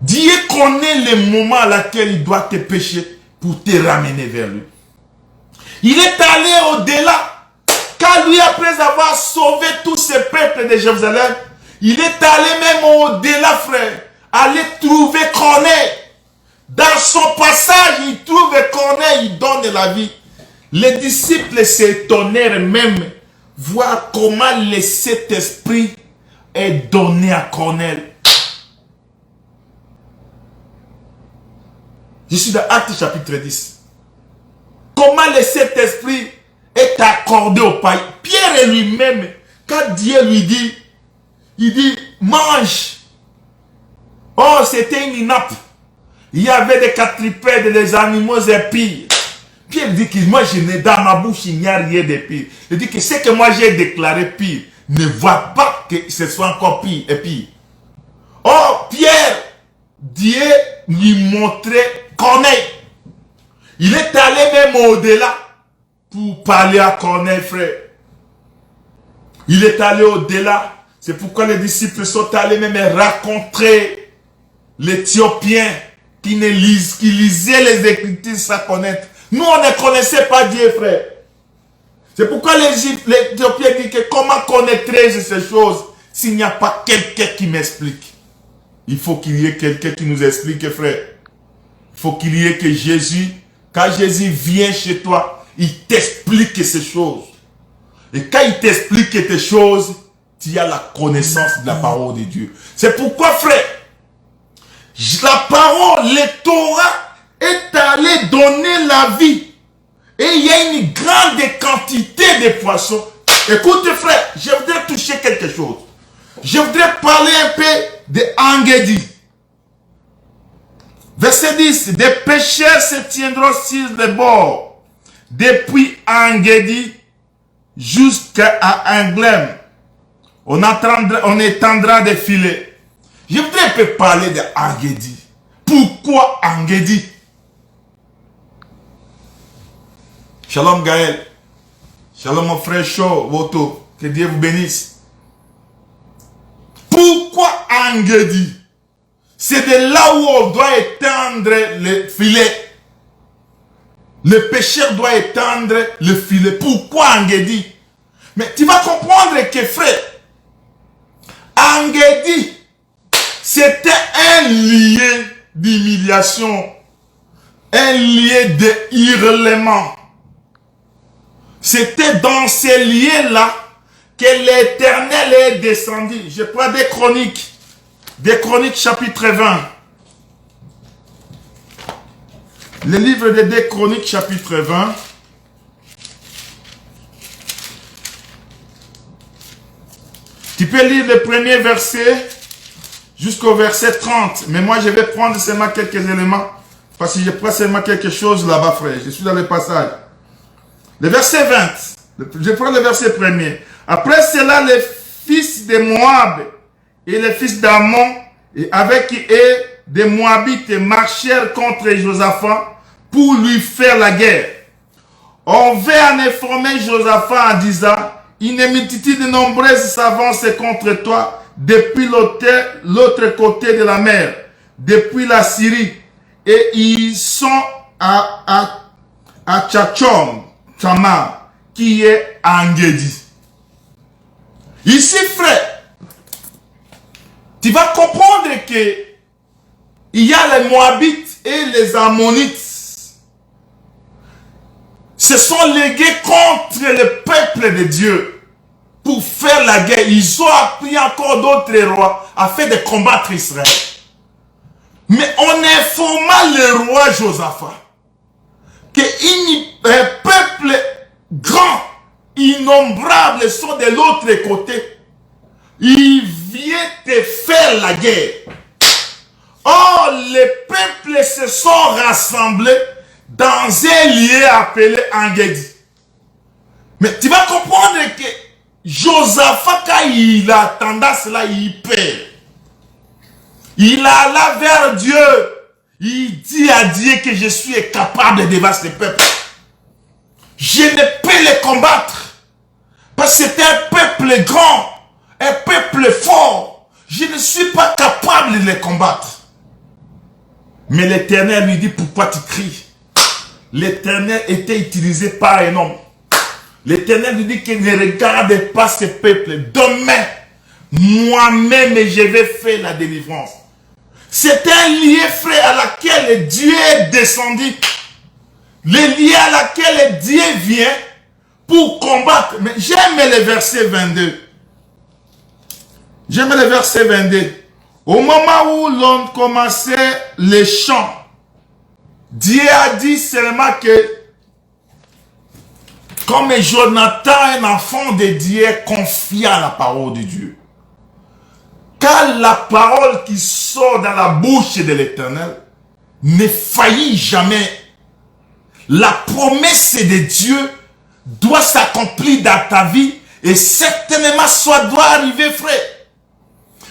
Dieu connaît le moment à laquelle il doit te pécher pour te ramener vers lui. Il est allé au-delà. Car lui, après avoir sauvé tous ces peuples de Jérusalem, il est allé même au-delà, frère. Aller trouver Corneille. Dans son passage, il trouve Corneille, il donne la vie. Les disciples s'étonnèrent même voir comment le Saint-Esprit est donné à Corneille. Je suis dans Actes chapitre 10. Comment le Saint-Esprit est accordé au païen. Pierre lui-même, quand Dieu lui dit, il dit, mange. Oh, c'était une nappe. Il y avait des quadrupèdes, des animaux épires. Pierre dit que moi, dans ma bouche, il n'y a rien de pire. Il dit que ce que moi j'ai déclaré pire, ne voit pas que ce soit encore pire et pire. Oh, Pierre, Dieu lui montrait Corneille. Il est allé même au-delà pour parler à Corneille, frère. Il est allé au-delà. C'est pourquoi les disciples sont allés même rencontrer l'Éthiopien qui lisait les Écritures sans connaître. Nous, on ne connaissait pas Dieu, frère. C'est pourquoi l'Éthiopien dit que comment connaîtrais-je ces choses s'il n'y a pas quelqu'un qui m'explique? Il faut qu'il y ait quelqu'un qui nous explique, frère. Il faut qu'il y ait que Jésus, quand Jésus vient chez toi, il t'explique ces choses. Et quand il t'explique ces choses, tu as la connaissance de la parole de Dieu. C'est pourquoi, frère, la parole, le Torah, est allé donner la vie. Et il y a une grande quantité de poissons. Écoute, frère, je voudrais toucher quelque chose. Je voudrais parler un peu de Engedi. Verset 10. Des pêcheurs se tiendront sur les bords, depuis Engedi jusqu'à Anglem. On étendra des filets. Je voudrais un peu parler de Engedi. Pourquoi Engedi? Shalom Gaël. Shalom mon frère Chaud, Voto. Que Dieu vous bénisse. Pourquoi Engedi? C'est de là où on doit étendre le filet. Le pécheur doit étendre le filet. Pourquoi Engedi? Mais tu vas comprendre que frère, Engedi, c'était un lieu d'humiliation, un lieu de hurlement. C'était dans ces lieux-là que l'Éternel est descendu. Je prends des Chroniques chapitre 20. Le livre de 2 Chroniques chapitre 20. Tu peux lire le premier verset jusqu'au verset 30. Mais moi, je vais prendre seulement quelques éléments. Parce que je prends seulement quelque chose là-bas, frère. Je suis dans le passage. Le verset 20. Je prends le verset premier. Après cela, les fils de Moab et les fils d'Ammon, et avec eux des Moabites, marchèrent contre Josaphat pour lui faire la guerre. On vint en informer Josaphat en disant, une multitude nombreuse s'avance contre toi depuis l'autre côté de la mer, depuis la Syrie, et ils sont à Tchachom, Tamar, qui est Engedi. Ici, frère, tu vas comprendre que il y a les Moabites et les Ammonites. Se sont légués contre le peuple de Dieu pour faire la guerre. Ils ont appris encore d'autres rois afin de combattre Israël. Mais on informa le roi Josaphat qu'un peuple grand, innombrable sont de l'autre côté. Ils viennent te faire la guerre. Or, les peuples se sont rassemblés dans un lieu appelé Engedi. Mais tu vas comprendre que Josaphat, quand il a tendance là, il perd. Il alla vers Dieu. Il dit à Dieu que je suis capable de dévaster le peuple. Je ne peux les combattre. Parce que c'est un peuple grand, un peuple fort. Je ne suis pas capable de les combattre. Mais l'Éternel lui dit, pourquoi tu cries? L'Éternel était utilisé par un homme. L'Éternel lui dit qu'il ne regarde pas ce peuple. Demain, moi-même, je vais faire la délivrance. C'est un lieu, frère, à laquelle Dieu est descendu. Le lieu à laquelle Dieu vient pour combattre. Mais j'aime le verset 22. J'aime le verset 22. Au moment où l'on commençait les chants, Dieu a dit seulement que, comme Jonathan, un enfant de Dieu, confia la parole de Dieu. Car la parole qui sort dans la bouche de l'Éternel ne faillit jamais. La promesse de Dieu doit s'accomplir dans ta vie et certainement ça doit arriver, frère.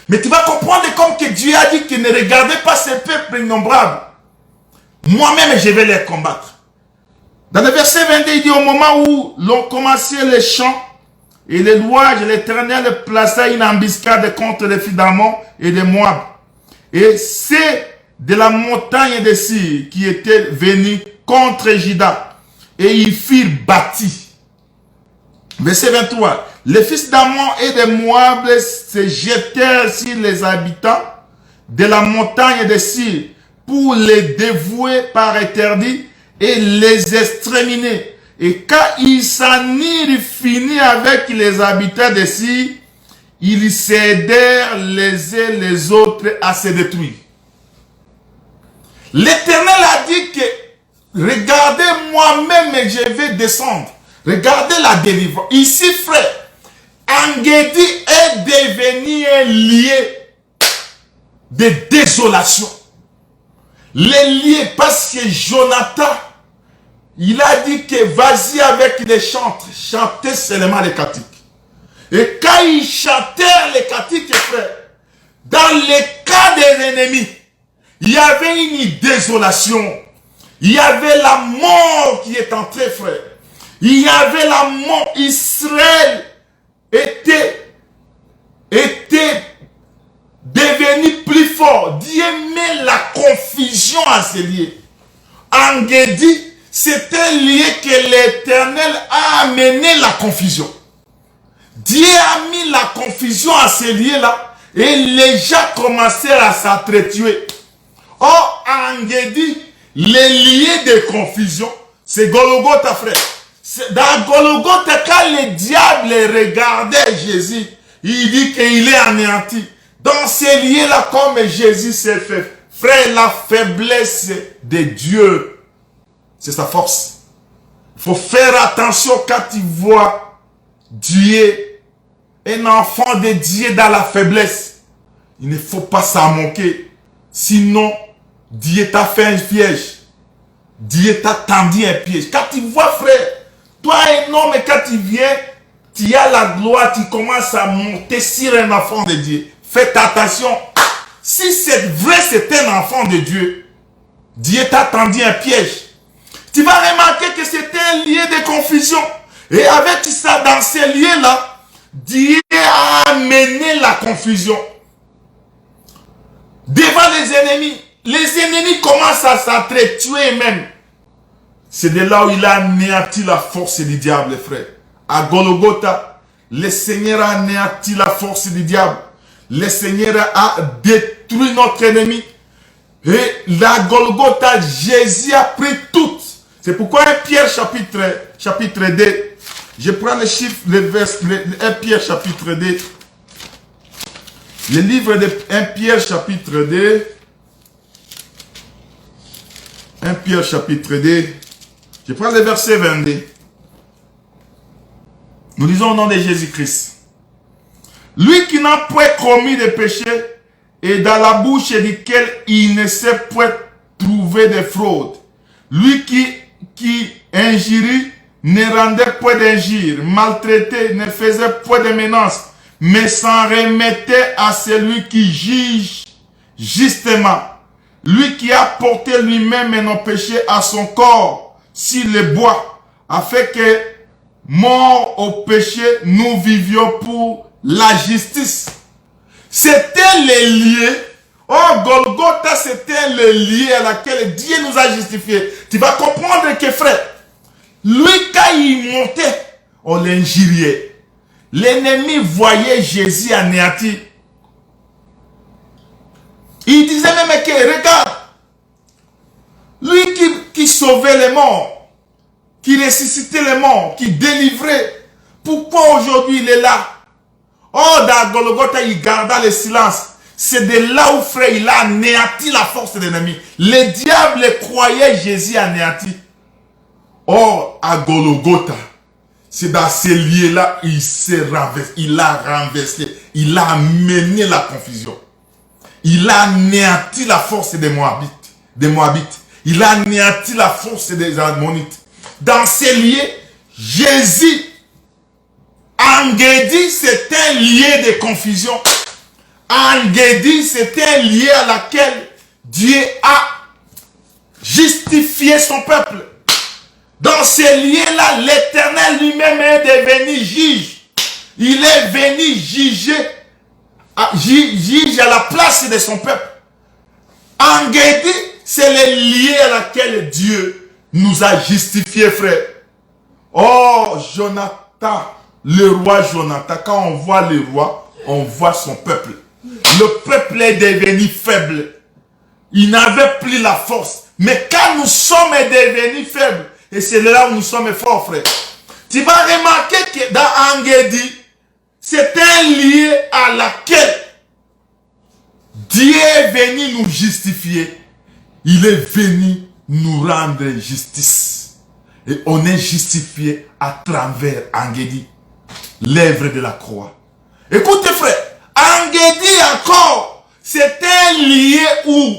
Mais tu vas comprendre comme que Dieu a dit qu'il ne regardait pas ces peuples innombrables. Moi-même, je vais les combattre. Dans le verset 22, il dit, au moment où l'on commençait les chants et les louages, l'Éternel plaça une embuscade contre les fils d'Ammon et de Moab. Et c'est de la montagne de Syr qui était venu contre Juda. Et ils firent bâtis. Verset 23. Les fils d'Ammon et de Moab se jetèrent sur les habitants de la montagne de Syr pour les dévouer par interdit et les exterminer. Et quand ils s'en eurent fini avec les habitants de Syr, ils s'aidèrent les uns les autres à se détruire. L'Éternel a dit que regardez moi-même, je vais descendre. Regardez la délivrance. Ici, frère, Engedi est devenu un lieu de désolation. Les lieux, parce que Jonathan, il a dit que vas-y avec les chantres, chantez seulement les cantiques. Et quand ils chantèrent les cantiques, frère, dans les cas des ennemis, il y avait une désolation. Il y avait la mort qui est entrée, frère. Il y avait la mort. Israël était devenu plus fort. Dieu met la confusion à ses liés. En Guédi, c'est un lieu que l'Éternel a amené la confusion. Dieu a mis la confusion à ces lieux-là et les gens commencèrent à s'entretuer. Or, en Guédi, les lieux de confusion, c'est Golgotha, frère. Dans Golgotha, quand le diable regardait Jésus, il dit qu'il est anéanti. Dans ces lieux-là, comme Jésus s'est fait, frère, la faiblesse de Dieu, c'est sa force. Il faut faire attention quand tu vois Dieu, un enfant de Dieu dans la faiblesse. Il ne faut pas s'en moquer. Sinon, Dieu t'a fait un piège. Dieu t'a tendu un piège. Quand tu vois, frère, toi un homme, quand tu viens, tu as la gloire, tu commences à monter sur un enfant de Dieu. Faites attention. Si c'est vrai, c'est un enfant de Dieu, Dieu t'a tendu un piège. Tu vas remarquer que c'était un lieu de confusion. Et avec ça, dans ces lieux-là, Dieu a amené la confusion. Devant les ennemis commencent à s'entretuer même. C'est de là où il a anéanti la force du diable, frère. À Golgotha, le Seigneur a anéanti la force du diable. Le Seigneur a détruit notre ennemi. Et la Golgotha, Jésus a pris toutes. C'est pourquoi 1 Pierre chapitre 2. Je prends le chiffre, le verset, 1 Pierre chapitre 2. Le livre de 1 Pierre chapitre 2. 1 Pierre chapitre 2. Je prends le verset 22. Nous lisons au nom de Jésus-Christ. Lui qui n'a point commis de péché et dans la bouche duquel il ne s'est point trouvé de fraude. Lui qui injurie ne rendait point d'injure, maltraité, ne faisait point de menace, mais s'en remettait à celui qui juge justement. Lui qui a porté lui-même nos péchés à son corps sur le bois, afin que, morts au péché, nous vivions pour la justice. C'était le lieu. Oh, Golgotha, c'était le lieu à laquelle Dieu nous a justifiés. Tu vas comprendre que, frère, lui, quand il montait, on l'injuriait. L'ennemi voyait Jésus anéanti. Il disait même que, regarde, lui qui sauvait les morts, qui ressuscitait les morts, qui délivrait, pourquoi aujourd'hui il est là? Oh, dans Golgotha, il garda le silence. C'est de là où, frère, il a anéanti la force de l'ennemi. Le diable croyait Jésus anéanti. Or, à Golgotha, c'est dans ces lieux-là, il a renversé, il a amené la confusion. Il a anéanti la force des Moabites. Il a anéanti la force des Ammonites. Dans ces lieux, Jésus, en Guédi, c'est un lieu de confusion. En Guédi, c'est un lieu à laquelle Dieu a justifié son peuple. Dans ces lieux-là, l'Éternel lui-même est devenu juge. Il est venu juger à la place de son peuple. En Guédi, c'est le lieu à laquelle Dieu nous a justifiés, frère. Oh, Jonathan, le roi Jonathan, quand on voit le roi, on voit son peuple. Le peuple est devenu faible. Il n'avait plus la force. Mais quand nous sommes devenus faibles, et c'est là où nous sommes forts, frère. Tu vas remarquer que dans Engedi, c'est un lieu à laquelle Dieu est venu nous justifier. Il est venu nous rendre justice. Et on est justifié à travers Engedi, l'œuvre de la croix. Écoutez, frère, Engedi encore, c'est un lieu où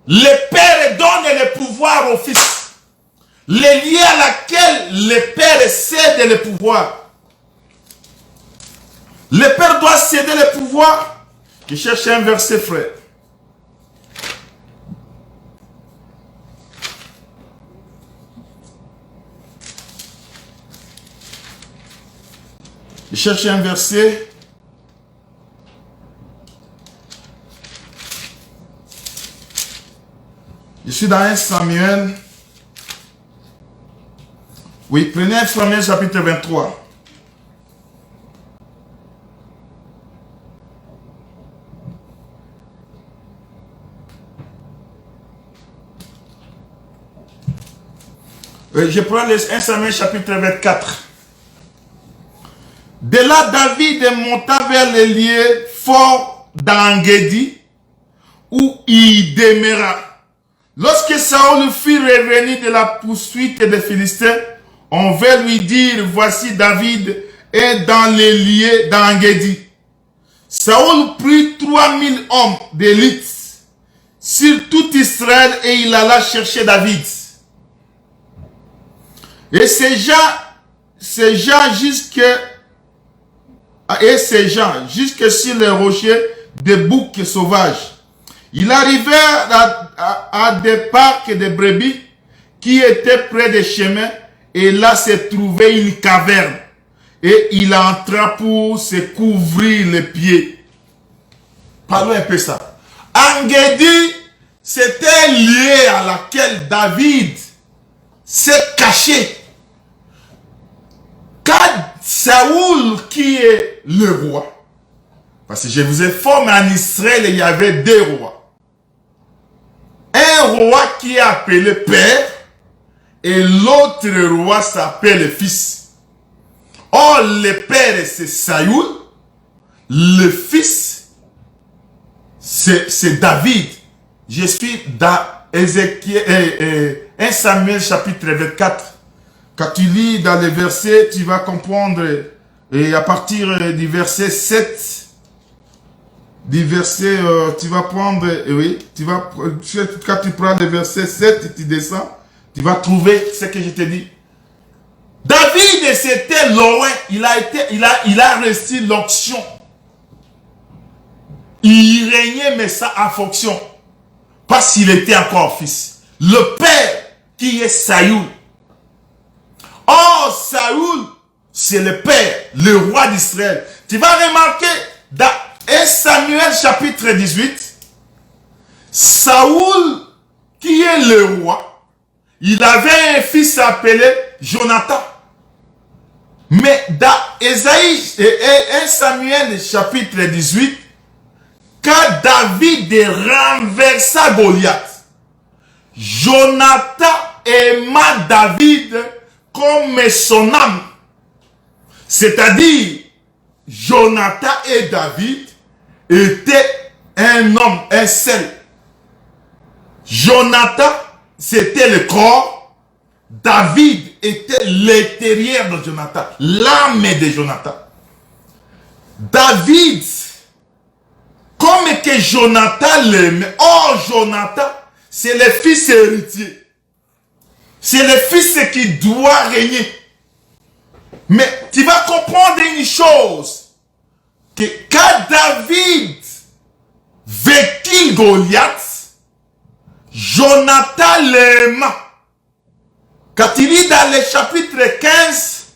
le Père donne le pouvoir au Fils. Le lieu à laquelle le Père cède le pouvoir. Le Père doit céder le pouvoir. Je cherche un verset, frère. Je cherche un verset. Je suis dans 1 Samuel. Oui, prenez 1 Samuel chapitre 23. Je prends le 1 Samuel chapitre 24. De là, David monta vers le lieu fort d'Engedi, où il demeura. Lorsque Saül fut revenu de la poursuite des Philistins, on vint lui dire, voici David est dans les lieux d'Engedi. Saül prit 3000 hommes d'élite sur tout Israël et il alla chercher David. Et ces gens jusque sur les rochers des boucs sauvages. Il arrivait à des parcs de brebis qui étaient près des chemins et là se trouvait une caverne. Et il entra pour se couvrir les pieds. Parlons un peu ça. Engedi, c'était lié à laquelle David s'est caché. Quand Saül, qui est le roi, parce que je vous informe, en Israël, il y avait 2 rois. Un roi qui est appelé père, et l'autre roi s'appelle fils. Or, le père, c'est Saül, le fils, c'est David. Je suis dans Ézéchiel, 1 Samuel chapitre 24. Quand tu lis dans les versets, tu vas comprendre, et à partir du verset 7, du verset, tu vas prendre, oui, quand tu prends le verset 7 et tu descends, tu vas trouver ce que je te dis. David, c'était l'oreille, il a reçu l'onction. Il régnait, mais ça a fonction. Parce qu'il était encore fils. Le père, qui est Saül. Or, Saül, c'est le père, le roi d'Israël. Tu vas remarquer, dans 1 Samuel chapitre 18, Saül, qui est le roi, il avait un fils appelé Jonathan. Mais dans Ésaïe, 1 Samuel chapitre 18, quand David renversa Goliath, Jonathan aima David comme son âme. C'est-à-dire, Jonathan et David étaient un homme, un seul. Jonathan, c'était le corps. David était l'intérieur de Jonathan, l'âme de Jonathan. David, comme que Jonathan l'aimait, oh Jonathan, c'est le fils héritier. C'est le fils qui doit régner. Mais tu vas comprendre une chose, que quand David vécut Goliath, Jonathan l'aima. Quand tu lis dans le chapitre 15,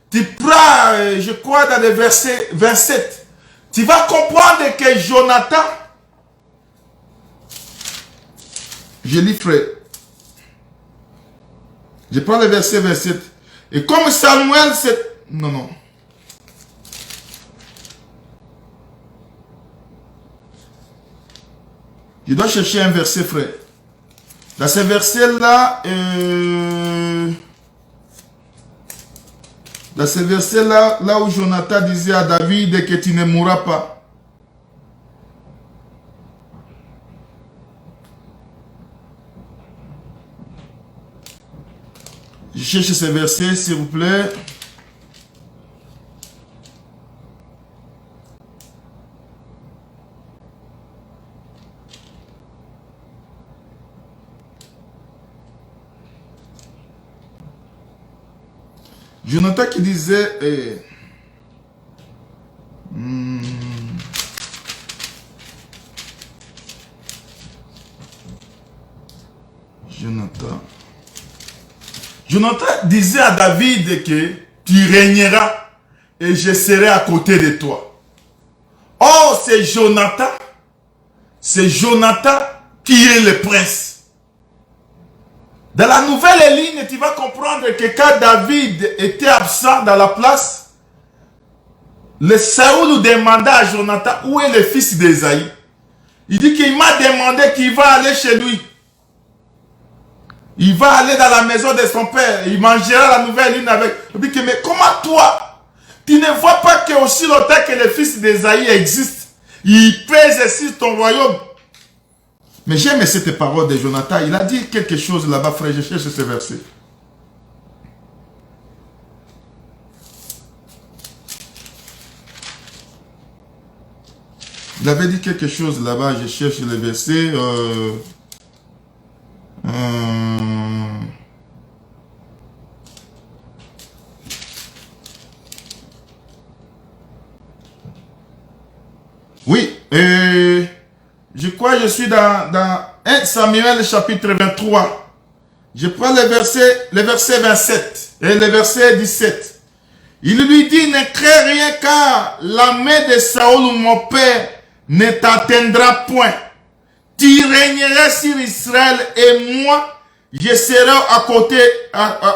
tu prends, je crois, dans le verset 27, tu vas comprendre que Jonathan, je lis frère, je prends le verset 27, et comme Samuel, c'est... Non. Je dois chercher un verset, frère. Dans ce verset-là, là où Jonathan disait à David que tu ne mourras pas. Je cherche ce verset, s'il vous plaît. Jonathan qui disait... Jonathan disait à David que tu régneras et je serai à côté de toi. Oh, c'est Jonathan. C'est Jonathan qui est le prince. Dans la nouvelle ligne, tu vas comprendre que quand David était absent dans la place, le Saoul demanda à Jonathan où est le fils d'Ésaïe. Il dit qu'il m'a demandé qu'il va aller chez lui. Il va aller dans la maison de son père. Il mangera la nouvelle ligne avec. Il dit que, mais comment toi, tu ne vois pas que aussi longtemps que le fils d'Ésaïe existe, il pèse sur ton royaume. Mais j'aime cette parole de Jonathan. Il a dit quelque chose là-bas, frère. Je cherche ce verset. Il avait dit quelque chose là-bas. Je cherche le verset. Oui. Je crois que je suis dans 1 Samuel chapitre 23. Je prends le verset 27 et le verset 17. Il lui dit, ne crains rien car la main de Saoul, mon père, ne t'atteindra point. Tu régneras sur Israël et moi, je serai à côté,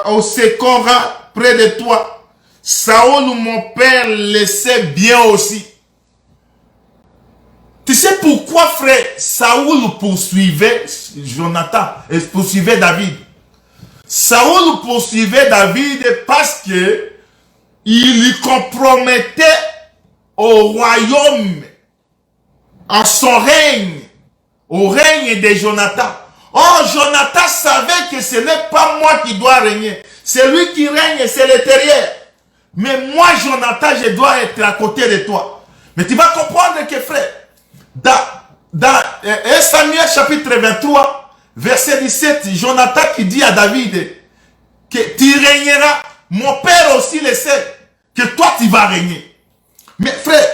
au second rang près de toi. Saoul, mon père, le sait bien aussi. Tu sais pourquoi, frère, Saoul poursuivait Jonathan et poursuivait David? Saoul poursuivait David parce que il lui compromettait au royaume, à son règne, au règne de Jonathan. Oh, Jonathan savait que ce n'est pas moi qui dois régner. C'est lui qui règne, c'est l'intérieur. Mais moi, Jonathan, je dois être à côté de toi. Mais tu vas comprendre que, frère, dans 1 Samuel chapitre 23, verset 17, Jonathan qui dit à David que tu régneras, mon père aussi le sait, que toi tu vas régner. Mais frère,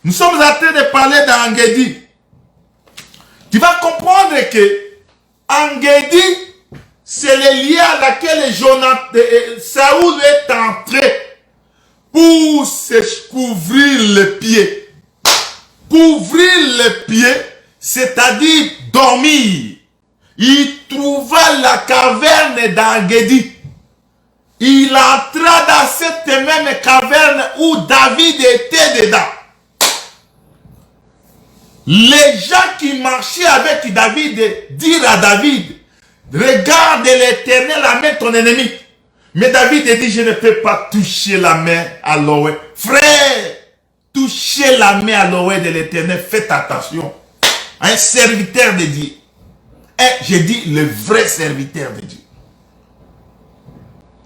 nous sommes en train de parler d'Engedi. Tu vas comprendre que Engedi, c'est le lien à laquelle Saoul est entré pour se couvrir les pieds. Couvrir les pieds, c'est-à-dire dormir. Il trouva la caverne d'Engedi. Il entra dans cette même caverne où David était dedans. Les gens qui marchaient avec David dirent à David, regarde l'Éternel la main de ton ennemi. Mais David dit, je ne peux pas toucher la main à l'oreille. Frère, toucher la main à l'oreille de l'Éternel, faites attention. Un serviteur de Dieu. Et je dis le vrai serviteur de Dieu.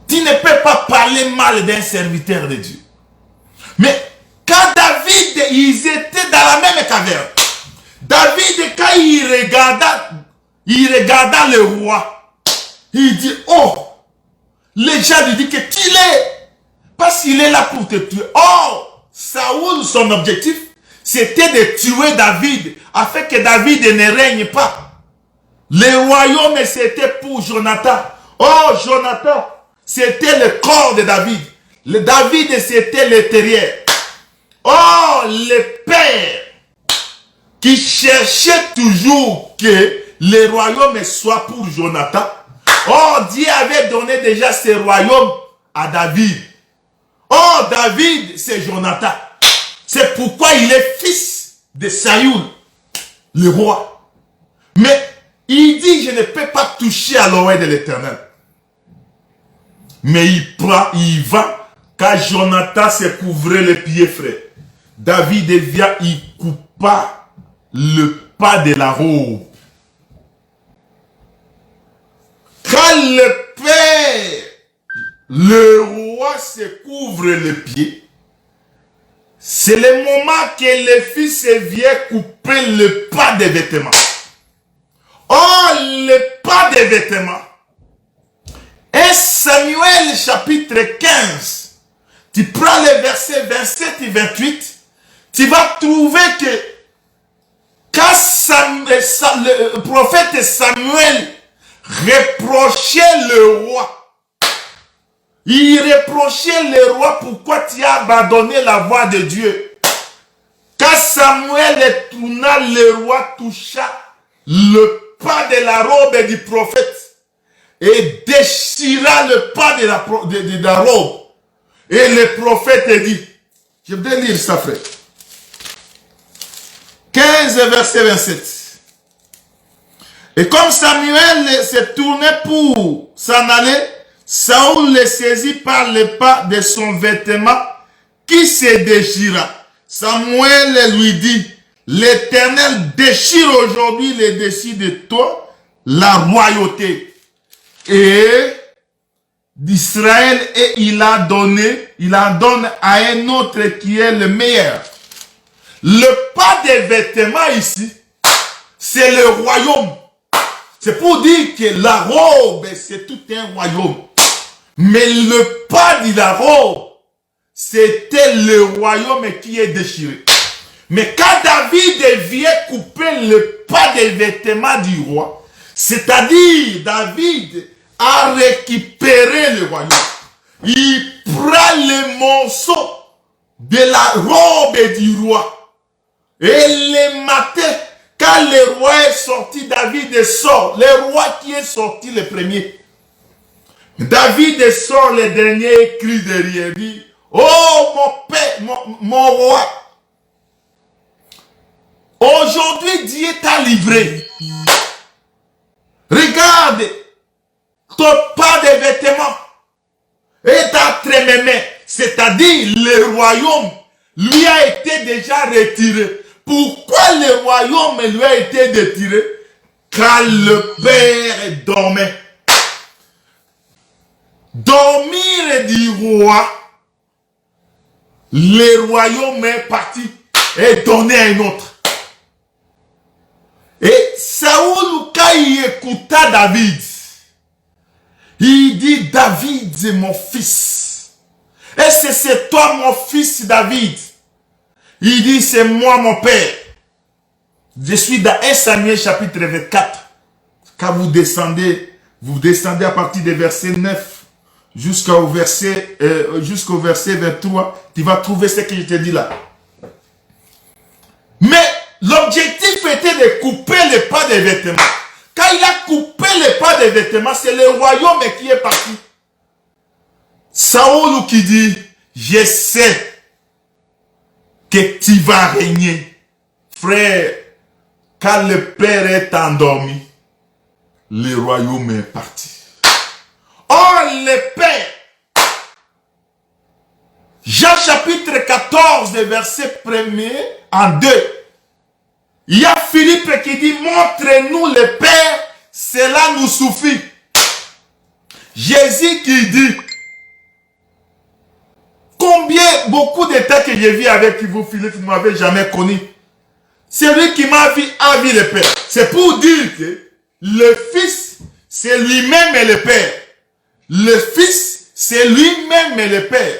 Tu ne peux pas parler mal d'un serviteur de Dieu. Mais quand David, ils étaient dans la même caverne. David, quand il regarda le roi, il dit, oh, les gens lui disent que tu l'es. Parce qu'il est là pour te tuer. Oh, Saoul, son objectif, c'était de tuer David, afin que David ne règne pas. Le royaume, c'était pour Jonathan. Oh, Jonathan, c'était le corps de David. Le David, c'était l'intérieur. Oh, le père qui cherchait toujours que le royaume soit pour Jonathan. Oh, Dieu avait donné déjà ce royaume à David. Oh, David, c'est Jonathan. C'est pourquoi il est fils de Saoul, le roi. Mais il dit, je ne peux pas toucher à l'oreille de l'Éternel. Mais il prend, il va, quand Jonathan se couvrait les pieds, frère. David vient, il coupa le pas de la robe. Quand le père, le roi se couvre les pieds, c'est le moment que le fils vient couper le pas des vêtements. Oh, le pas des vêtements. Et Samuel chapitre 15, tu prends les versets 27 et 28, tu vas trouver que quand le prophète Samuel reprochait le roi, Il reprochait le roi, pourquoi tu as abandonné la voie de Dieu. Quand Samuel tourna, le roi toucha le pas de la robe du prophète et déchira le pas de la robe. Et le prophète dit, je vais lire ça, frère. 15 verset 27. Et comme Samuel se tournait pour s'en aller, Saoul le saisit par le pas de son vêtement qui se déchira. Samuel lui dit, l'Éternel déchire aujourd'hui le dessus de toi, la royauté et d'Israël, et il en donne à un autre qui est le meilleur. Le pas des vêtements ici, c'est le royaume. C'est pour dire que la robe, c'est tout un royaume. Mais le pas de la robe, c'était le royaume qui est déchiré. Mais quand David vient couper le pas des vêtements du roi, c'est-à-dire David a récupéré le royaume. Il prend le morceau de la robe du roi. Et le matin, quand le roi est sorti, David sort. Le roi qui est sorti le premier. David sort le dernier cri derrière lui. Oh mon père, mon roi. Aujourd'hui, Dieu t'a livré. Regarde ton pas de vêtements et ta trémémé, c'est-à-dire le royaume, lui a été déjà retiré. Pourquoi le royaume lui a été retiré? Car le père dormait. Dormir du roi, le royaume est parti et donné à un autre. Et Saoul, quand il écouta David, il dit, David c'est mon fils. Et c'est toi mon fils David. Il dit, c'est moi mon père. Je suis dans 1 Samuel chapitre 24. Quand vous descendez à partir du verset 9 jusqu'au verset 23, tu vas trouver ce que je te dis là. Mais l'objectif était de couper le pas des vêtements. Quand il a coupé le pas des vêtements, c'est le royaume qui est parti. Saoul qui dit, je sais que tu vas régner. Frère, quand le père est endormi, le royaume est parti. Or, le père, Jean chapitre 14, verset 1er en 2, il y a Philippe qui dit, montre-nous le Père, cela nous suffit. Jésus qui dit, beaucoup de temps que je vis avec vous, Philippe, vous ne m'avez jamais connu. Celui qui m'a vu a vu le Père. C'est pour dire que le Fils, c'est lui-même et le Père. Le Fils, c'est lui-même et le Père.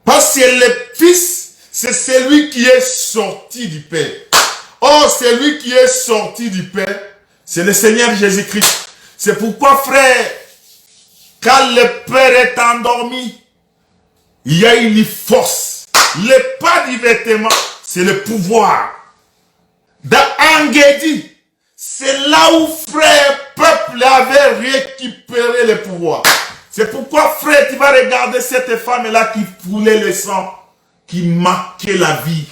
Parce que le Fils, c'est celui qui est sorti du Père. Or, celui qui est sorti du Père, c'est le Seigneur Jésus-Christ. C'est pourquoi, frère, quand le Père est endormi, il y a une force. Le pas du vêtement, c'est le pouvoir. Dans Engedi, c'est là où, frère, peuple avait récupéré le pouvoir. C'est pourquoi, frère, tu vas regarder cette femme-là qui foulait le sang, qui marquait la vie.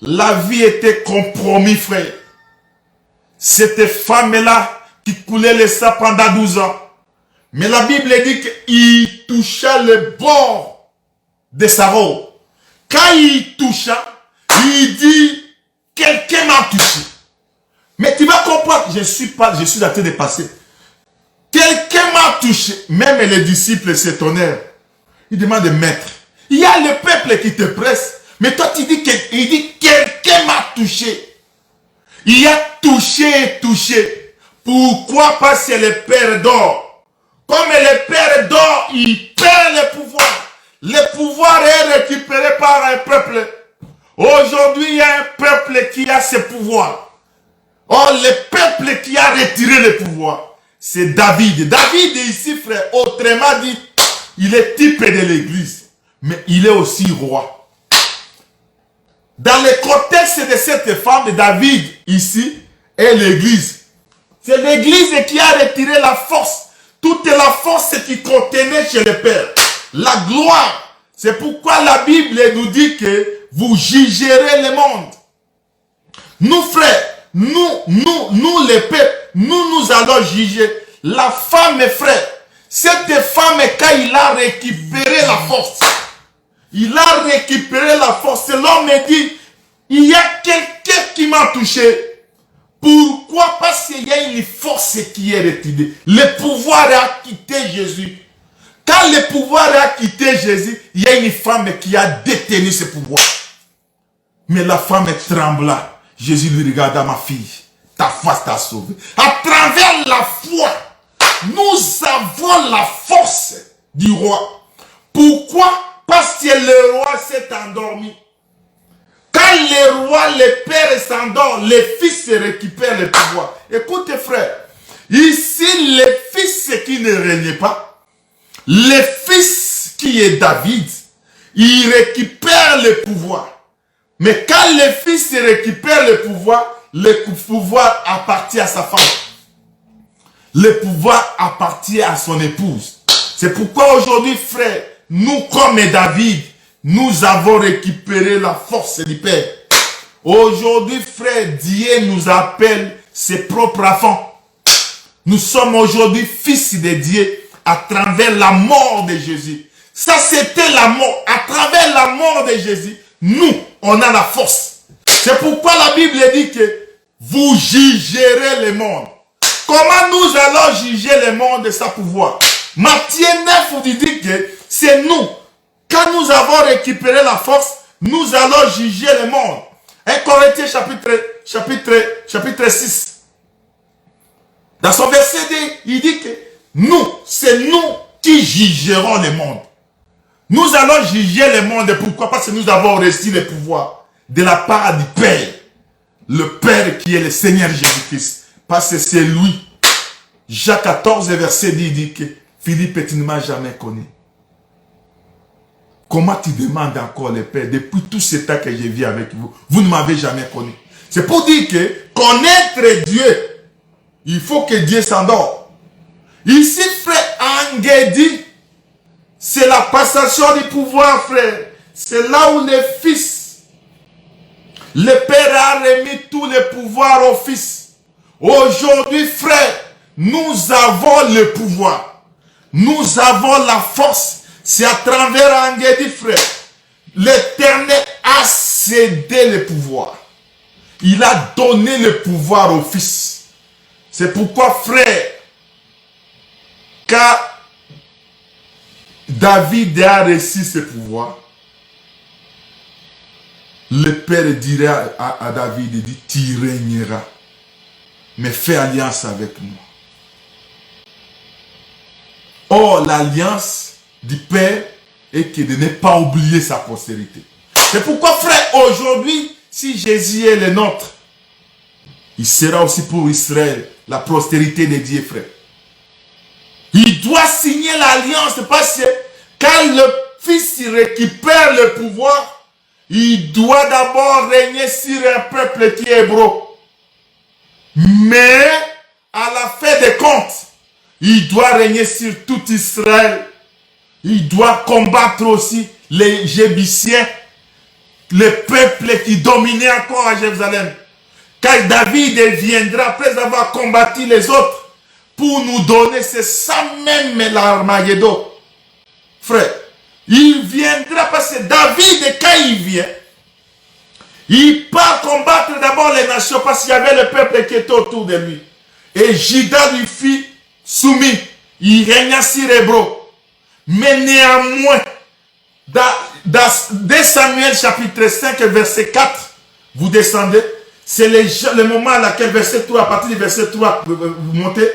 La vie était compromise, frère. Cette femme-là qui coulait le sang pendant 12 ans. Mais la Bible dit qu'il toucha le bord de sa robe. Quand il toucha, il dit, quelqu'un m'a touché. Mais tu vas comprendre, je suis en train de passer. Quelqu'un m'a touché. Même les disciples s'étonnèrent. Ils demandent, maître, il y a le peuple qui te presse. Mais toi, tu dis il dit, quelqu'un m'a touché. Il a touché et touché. Pourquoi? Parce que le Père dort. Comme le Père dort, il perd le pouvoir. Le pouvoir est récupéré par un peuple. Aujourd'hui, il y a un peuple qui a ce pouvoir. Or, le peuple qui a retiré le pouvoir, c'est David. David ici, frère, autrement dit, il est type de l'église, mais il est aussi roi. Dans le contexte de cette femme, David ici est l'église. C'est l'église qui a retiré la force, toute la force qui contenait chez le Père. La gloire. C'est pourquoi la Bible nous dit que vous jugerez le monde. Nous, frères, nous les peuples, nous allons juger. La femme, frère, cette femme, quand il a récupéré la force, l'homme dit, il y a quelqu'un qui m'a touché. Pourquoi? Parce qu'il y a une force qui est retirée. Le pouvoir a quitté Jésus. Quand le pouvoir a quitté Jésus, il y a une femme qui a détenu ce pouvoir. Mais la femme trembla. Jésus lui regarda, ma fille, ta foi t'a sauvée. À travers la foi, nous avons la force du roi. Pourquoi? Parce que le roi s'est endormi. Quand le roi, le père s'endort, le fils récupère le pouvoir. Écoutez frère, ici le fils qui ne régnait pas, le fils qui est David, il récupère le pouvoir. Mais quand le fils récupère le pouvoir appartient à sa femme. Le pouvoir appartient à son épouse. C'est pourquoi aujourd'hui, frère, nous comme David, nous avons récupéré la force du Père. Aujourd'hui, frère, Dieu nous appelle ses propres enfants. Nous sommes aujourd'hui fils de Dieu à travers la mort de Jésus. Ça, c'était la mort. À travers la mort de Jésus, nous, on a la force. C'est pourquoi la Bible dit que vous jugerez le monde. Comment nous allons juger le monde de sa pouvoir? Matthieu 9 vous dit que c'est nous. Quand nous avons récupéré la force, nous allons juger le monde. 1 Corinthiens chapitre 6. Dans son verset 2, il dit que nous, c'est nous qui jugerons le monde. Nous allons juger le monde. Pourquoi? Parce que nous avons reçu le pouvoir de la part du Père. Le Père qui est le Seigneur Jésus-Christ. Parce que c'est lui. Jacques 14, verset 10 dit que Philippe, tu ne m'as jamais connu. Comment tu demandes encore le Père? Depuis tout ce temps que je vis avec vous, vous ne m'avez jamais connu. C'est pour dire que connaître Dieu, il faut que Dieu s'endort. Ici, frère Angedi, c'est la passation du pouvoir, frère. C'est là où le Fils, le Père a remis tout le pouvoir au Fils. Aujourd'hui, frère, nous avons le pouvoir. Nous avons la force. C'est à travers Angedi, frère. L'Éternel a cédé le pouvoir. Il a donné le pouvoir au Fils. C'est pourquoi, frère, quand David a reçu ce pouvoir, le Père dirait à David, il dit, tu régneras, mais fais alliance avec moi. Or, l'alliance du Père est que de ne pas oublier sa postérité. C'est pourquoi, frère, aujourd'hui, si Jésus est le nôtre, il sera aussi pour Israël la postérité de Dieu, frère. Il doit signer l'alliance parce que quand le Fils récupère le pouvoir, il doit d'abord régner sur un peuple qui est hébreu. Mais à la fin des comptes, il doit régner sur tout Israël. Il doit combattre aussi les Jébusiens, le peuple qui dominait encore à Jérusalem. Quand David viendra après avoir combattu les autres, pour nous donner, c'est ça même l'Armageddon. Frère, il viendra parce que David, quand il vient, il part combattre d'abord les nations parce qu'il y avait le peuple qui était autour de lui. Et Juda lui fit soumis. Il régna sur Hébreu. Mais néanmoins, dans Samuel chapitre 5, verset 4, vous descendez, c'est le moment à laquelle verset 3, à partir du verset 3, vous montez.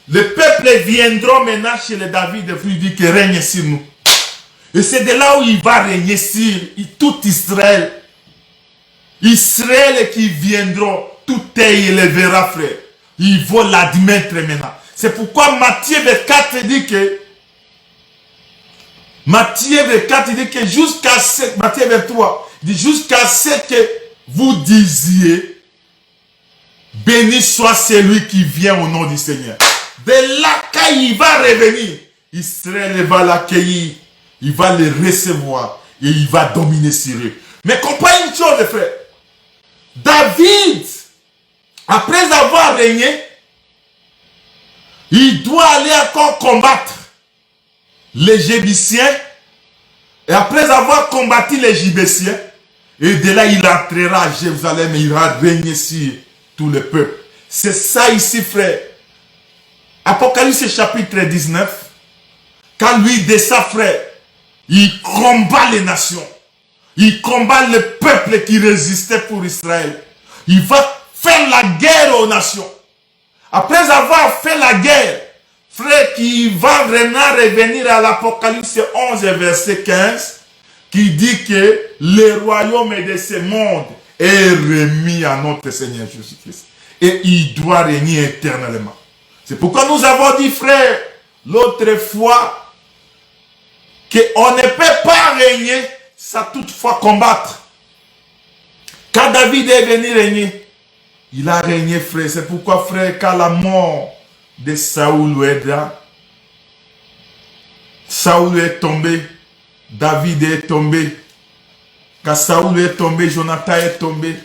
Le peuple viendra maintenant chez le David et lui dit qu'il règne sur nous. Et c'est de là où il va régner sur tout Israël. Israël qui viendra, tout est élèvera, frère. Il va l'admettre maintenant. C'est pourquoi Matthieu 24 dit que jusqu'à ce, Matthieu 23 dit jusqu'à ce que vous disiez béni soit celui qui vient au nom du Seigneur. De là, quand il va revenir, Israël va l'accueillir, il va le recevoir et il va dominer sur eux. Mais comprenez une chose, frère. David, après avoir régné, il doit aller encore combattre les Jébusiens. Et après avoir combattu les Jébusiens, et de là il entrera à Jérusalem et il va régner sur tout le peuple. C'est ça ici, frère. Apocalypse chapitre 19. Quand lui descend, frère, il combat les nations. Il combat le peuple qui résistait pour Israël. Il va faire la guerre aux nations. Après avoir fait la guerre, frère, qui va vraiment revenir à l'Apocalypse 11, verset 15, qui dit que le royaume de ce monde est remis à notre Seigneur Jésus-Christ. Et il doit régner éternellement. C'est pourquoi nous avons dit, frère, l'autre fois, qu'on ne peut pas régner sans toutefois combattre. Quand David est venu régner, il a régné, frère. C'est pourquoi, frère, quand la mort de Saoul est là, Saoul est tombé, David est tombé. Quand Saoul est tombé, Jonathan est tombé,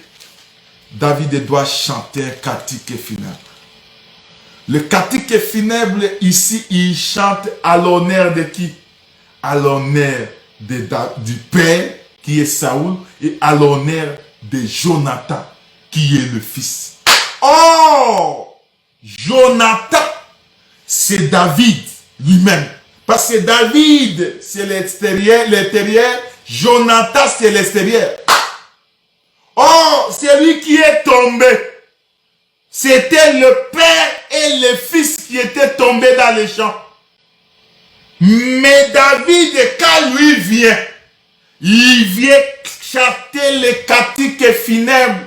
David doit chanter un cantique funèbre. Le cantique funèbre, ici, il chante à l'honneur de qui? À l'honneur du père, qui est Saoul, et à l'honneur de Jonathan, qui est le fils. Oh! Jonathan, c'est David lui-même. Parce que David, c'est l'extérieur, Jonathan, c'est l'extérieur. Oh, c'est lui qui est tombé. C'était le père et le fils qui étaient tombés dans les champs. Mais David, quand lui vient, il vient chanter les cantiques funèbres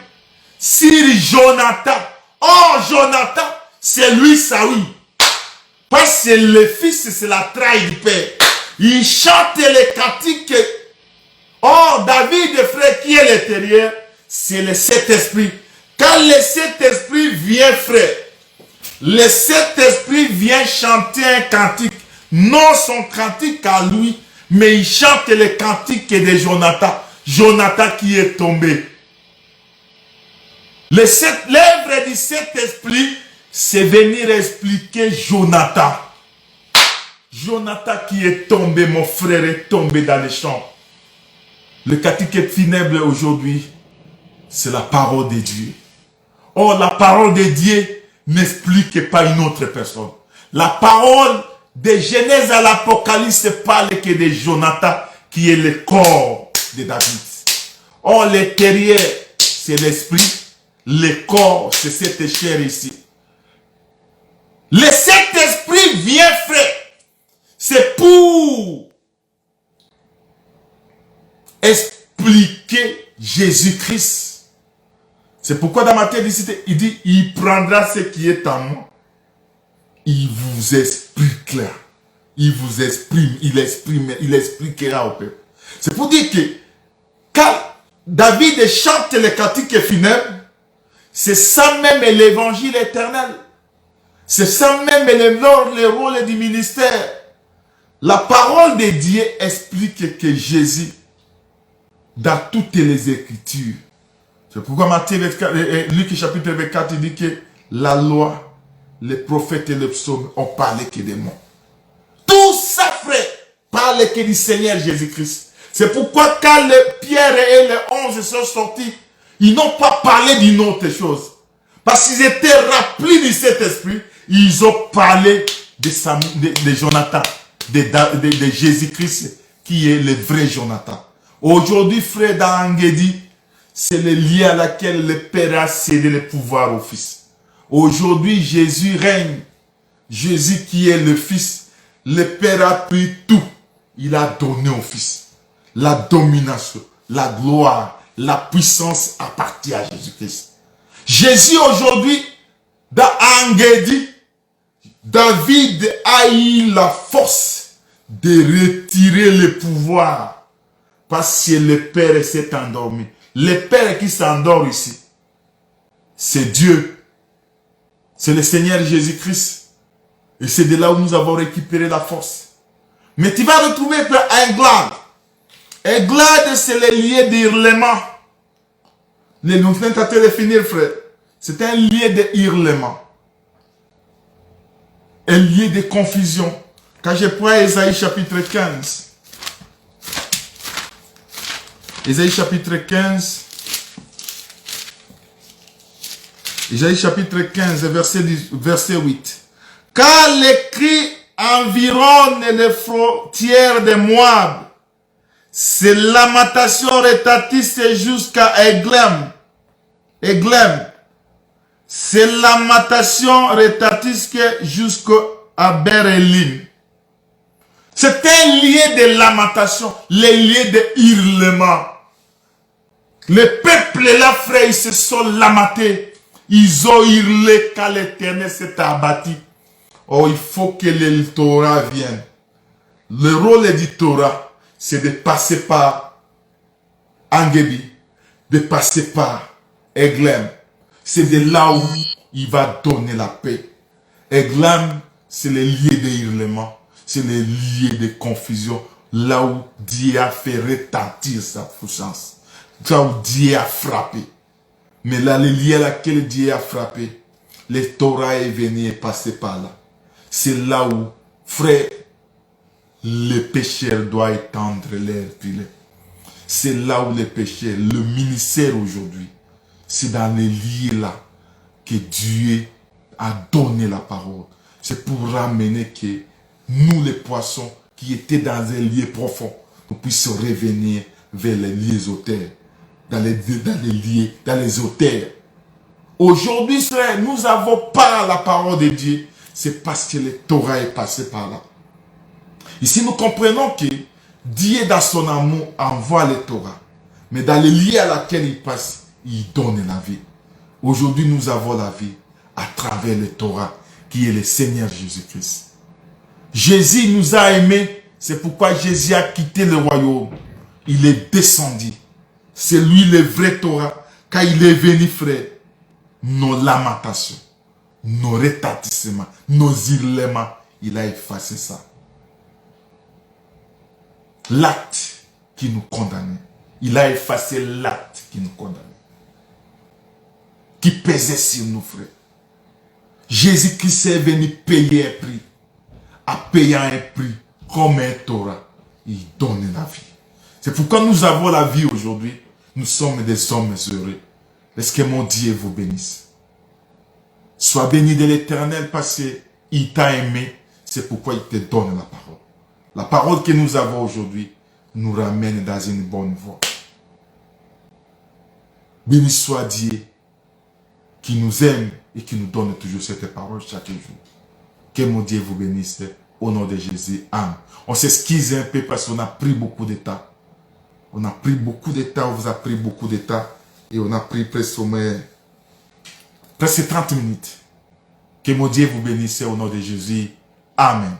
sur Jonathan. Oh, Jonathan, c'est lui Saoul. Parce que le fils, c'est la trahi du père. Il chante les cantiques. Oh, David, frère, qui est l'intérieur, c'est le Saint-Esprit. Quand le Saint-Esprit vient, frère, le Saint-Esprit vient chanter un cantique. Non son cantique à lui, mais il chante les cantiques de Jonathan. Jonathan qui est tombé. L'œuvre du Saint-Esprit, c'est venir expliquer Jonathan. Jonathan qui est tombé, mon frère est tombé dans les champs. Le cantique funèbre aujourd'hui, c'est la parole de Dieu. Oh, la parole de Dieu n'explique pas une autre personne. La parole de Genèse à l'Apocalypse parle que de Jonathan, qui est le corps de David. Oh, l'intérieur, c'est l'esprit. Le corps, c'est cette chair ici. Le Saint-Esprit vient, frère. C'est pour expliquer Jésus-Christ. C'est pourquoi dans Matthieu 17, il dit, il prendra ce qui est en moi. Il vous explique là. Il vous exprime, il expliquera au peuple. C'est pour dire que quand David chante les cantiques funèbres, c'est ça même l'évangile éternel. C'est ça même le rôle du ministère. La parole de Dieu explique que Jésus, dans toutes les Écritures, c'est pourquoi Matthieu 24, Luc chapitre 24, il dit que la loi, les prophètes et les psaumes ont parlé que des mots. Tout ça, frère, parle que du Seigneur Jésus-Christ. C'est pourquoi quand Pierre et les 11 sont sortis, ils n'ont pas parlé d'une autre chose. Parce qu'ils étaient remplis de cet esprit, ils ont parlé de Jonathan, de Jésus-Christ, qui est le vrai Jonathan. Aujourd'hui, frère, dans Angedi, c'est le lien à laquelle le Père a cédé le pouvoir au Fils. Aujourd'hui, Jésus règne. Jésus qui est le Fils. Le Père a pris tout. Il a donné au Fils. La domination, la gloire, la puissance appartient à Jésus-Christ. Jésus aujourd'hui, dans Angedi, David a eu la force de retirer le pouvoir parce que le Père s'est endormi. Le Père qui s'endort ici, c'est Dieu. C'est le Seigneur Jésus-Christ. Et c'est de là où nous avons récupéré la force. Mais tu vas retrouver un glade. Un glade, c'est le lieu d'hurlement. Nous venons de finir, frère. C'est un lieu de hurlement. Un lieu de confusion. Quand je prends Ésaïe chapitre 15. Ésaïe chapitre 15. Ésaïe chapitre 15, verset 8. Car les cris environnent les frontières de Moab. C'est lamentation retentissante jusqu'à Églem. Églem. C'est lamentation retentissante jusqu'à Bérélim. C'est un lieu de lamentation, les lieux de hurlement. Le peuple là, frère, ils se sont lamentés. Ils ont hurlé quand l'Éternel s'est abattu. Oh, il faut que le Torah vienne. Le rôle du Torah, c'est de passer par Engebi, de passer par Églem. C'est de là où il va donner la paix. Églem, c'est le lieu de hurlement. C'est le lieu de confusion. Là où Dieu a fait retentir sa puissance. Là où Dieu a frappé. Mais là, le lieu à laquelle Dieu a frappé, le Torah est venu et passé par là. C'est là où, frère, le pécheur doit étendre leur filet. C'est là où les pécheurs, le ministère aujourd'hui, c'est dans les lieux là que Dieu a donné la parole. C'est pour ramener que nous, les poissons, qui étaient dans un lieu profond, nous puissions revenir vers les lieux auteurs. Dans les auteurs. Aujourd'hui, frère, nous avons pas la parole de Dieu. C'est parce que le Torah est passé par là. Ici, nous comprenons que Dieu, dans son amour, envoie le Torah. Mais dans les lieux à laquelle il passe, il donne la vie. Aujourd'hui, nous avons la vie à travers le Torah, qui est le Seigneur Jésus-Christ. Jésus nous a aimés. C'est pourquoi Jésus a quitté le royaume. Il est descendu. C'est lui le vrai Torah. Quand il est venu, frère, nos lamentations, nos retentissements, nos hurlements, il a effacé ça. L'acte qui nous condamnait. Il a effacé l'acte qui nous condamnait. Qui pesait sur nous, frère. Jésus-Christ est venu payer un prix. En payant un prix comme un Torah, il donne la vie. C'est pourquoi nous avons la vie aujourd'hui. Nous sommes des hommes heureux. Est-ce que mon Dieu vous bénisse? Sois béni de l'Éternel parce qu'il t'a aimé. C'est pourquoi il te donne la parole. La parole que nous avons aujourd'hui nous ramène dans une bonne voie. Béni soit Dieu qui nous aime et qui nous donne toujours cette parole chaque jour. Que mon Dieu vous bénisse au nom de Jésus. Amen. On s'excuse un peu parce qu'on a pris beaucoup de temps. On a pris beaucoup de temps, on vous a pris beaucoup de temps. Et on a pris presque 30 minutes. Que mon Dieu vous bénisse au nom de Jésus. Amen.